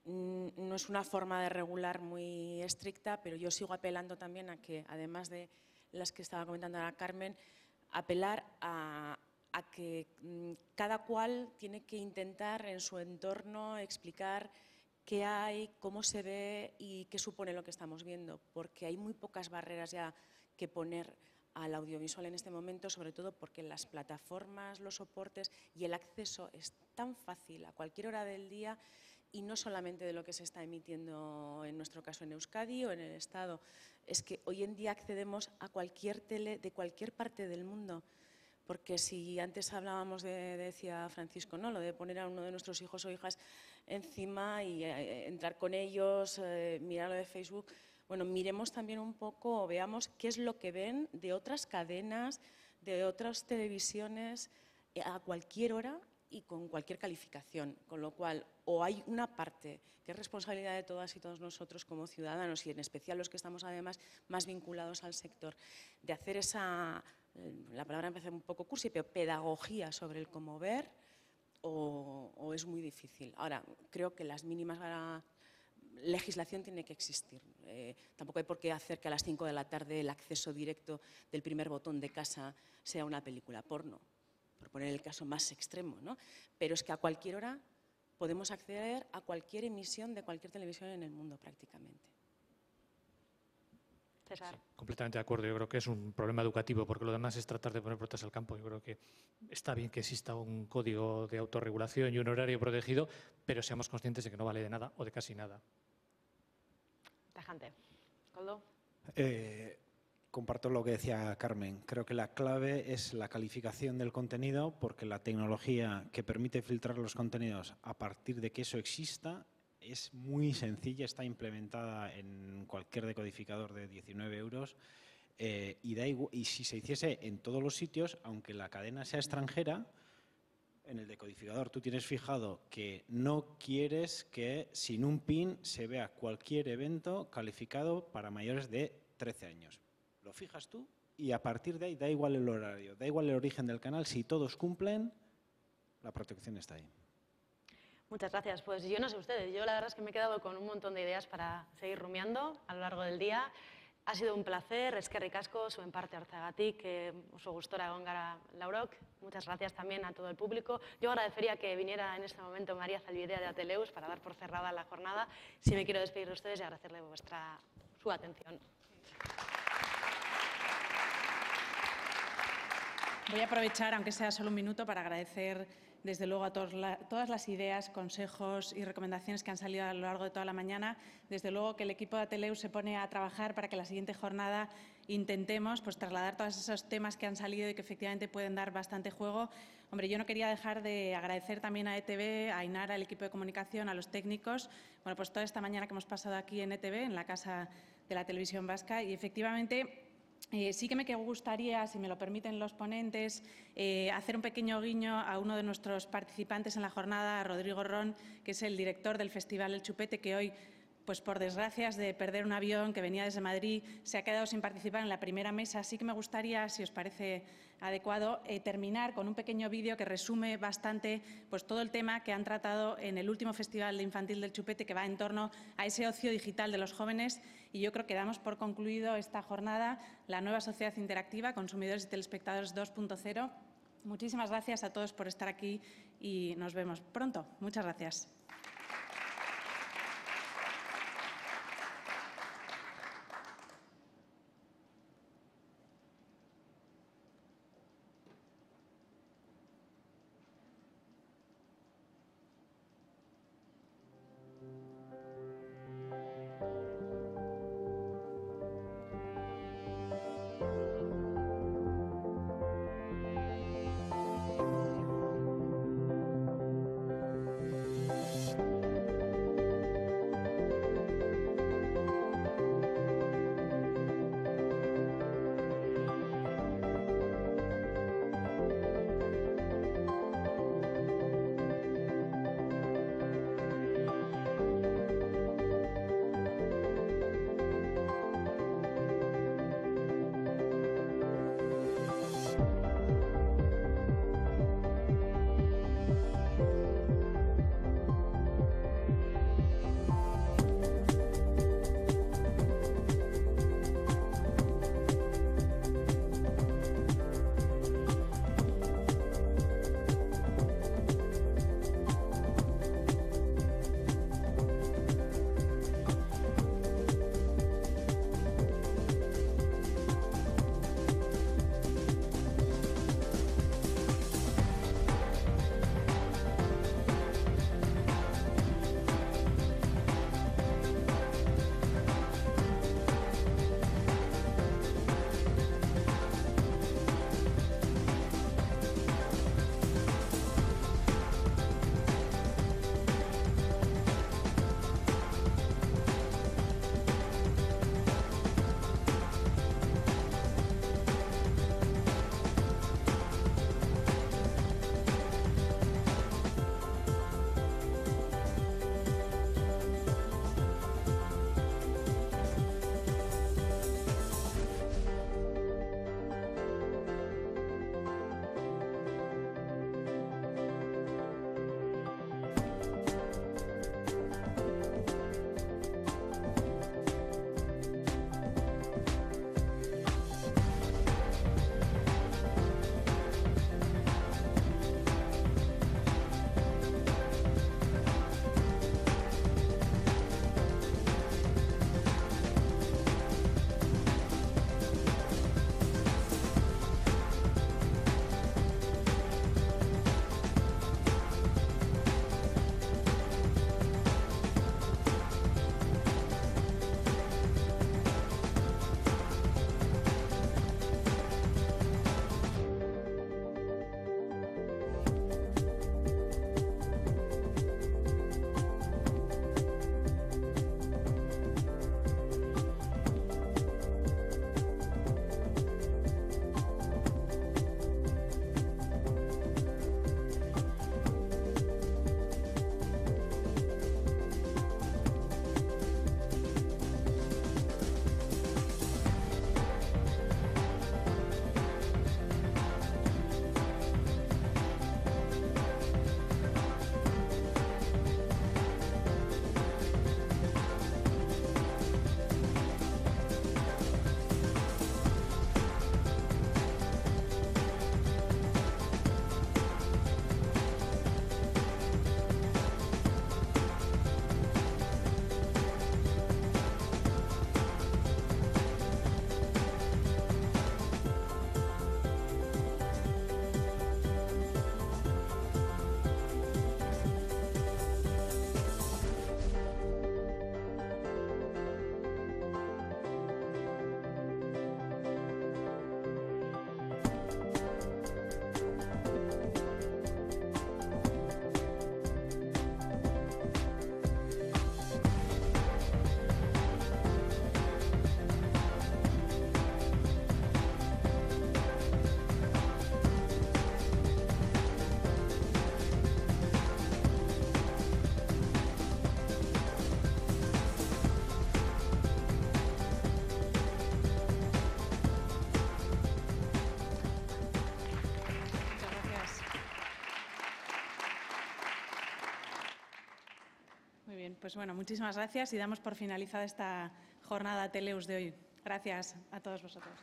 No es una forma de regular muy estricta, pero yo sigo apelando también a que, además de las que estaba comentando ahora Carmen, apelar a que cada cual tiene que intentar en su entorno explicar qué hay, cómo se ve y qué supone lo que estamos viendo, porque hay muy pocas barreras ya que poner al audiovisual en este momento, sobre todo porque las plataformas, los soportes y el acceso es tan fácil a cualquier hora del día, y no solamente de lo que se está emitiendo en nuestro caso en Euskadi o en el Estado, es que hoy en día accedemos a cualquier tele de cualquier parte del mundo. Porque si antes hablábamos decía Francisco, ¿no?, lo de poner a uno de nuestros hijos o hijas encima y entrar con ellos, mirar lo de Facebook, bueno, miremos también un poco, veamos qué es lo que ven de otras cadenas, de otras televisiones, a cualquier hora y con cualquier calificación, con lo cual o hay una parte que es responsabilidad de todas y todos nosotros como ciudadanos y en especial los que estamos además más vinculados al sector, de hacer esa, la palabra empezó un poco cursi, pero pedagogía sobre el cómo ver, o es muy difícil. Ahora, creo que las mínimas legislación tiene que existir. Tampoco hay por qué hacer que a las 5 de la tarde el acceso directo del primer botón de casa sea una película porno, por poner el caso más extremo, ¿no? Pero es que a cualquier hora podemos acceder a cualquier emisión de cualquier televisión en el mundo prácticamente. César. Sí, completamente de acuerdo. Yo creo que es un problema educativo, porque lo demás es tratar de poner puertas al campo. Yo creo que está bien que exista un código de autorregulación y un horario protegido, pero seamos conscientes de que no vale de nada o de casi nada. Tajante. Koldo. Comparto lo que decía Carmen. Creo que la clave es la calificación del contenido, porque la tecnología que permite filtrar los contenidos a partir de que eso exista es muy sencilla, está implementada en cualquier decodificador de 19 euros y si se hiciese en todos los sitios, aunque la cadena sea extranjera, en el decodificador tú tienes fijado que no quieres que sin un PIN se vea cualquier evento calificado para mayores de 13 años. Lo fijas tú y a partir de ahí da igual el horario, da igual el origen del canal, si todos cumplen, la protección está ahí. Muchas gracias. Pues yo no sé ustedes, yo la verdad es que me he quedado con un montón de ideas para seguir rumiando a lo largo del día. Ha sido un placer, eskerrik asko, zuen parte hartzeagatik, oso gustora egon gara Laurok. Muchas gracias también a todo el público. Yo agradecería que viniera en este momento María Zalbidea de Ateleus para dar por cerrada la jornada. Sí me quiero despedir de ustedes y agradecerle su atención. Voy a aprovechar, aunque sea solo un minuto, para agradecer desde luego a todas las ideas, consejos y recomendaciones que han salido a lo largo de toda la mañana. Desde luego que el equipo de Ateleus se pone a trabajar para que la siguiente jornada intentemos trasladar todos esos temas que han salido y que efectivamente pueden dar bastante juego. Hombre, yo no quería dejar de agradecer también a ETV, a Ainara, al equipo de comunicación, a los técnicos, bueno, pues toda esta mañana que hemos pasado aquí en ETV, en la Casa de la Televisión Vasca, y efectivamente sí que me gustaría, si me lo permiten los ponentes, hacer un pequeño guiño a uno de nuestros participantes en la jornada, a Rodrigo Ron, que es el director del Festival El Chupete, que hoy, pues por desgracias de perder un avión que venía desde Madrid, se ha quedado sin participar en la primera mesa. Sí que me gustaría, si os parece adecuado, terminar con un pequeño vídeo que resume bastante pues, todo el tema que han tratado en el último Festival Infantil del Chupete, que va en torno a ese ocio digital de los jóvenes. Y yo creo que damos por concluido esta jornada, la nueva sociedad interactiva, consumidores y telespectadores 2.0. Muchísimas gracias a todos por estar aquí y nos vemos pronto. Muchas gracias. bien, pues bueno, muchísimas gracias y damos por finalizada esta jornada Teleus de hoy. Gracias a todos vosotros.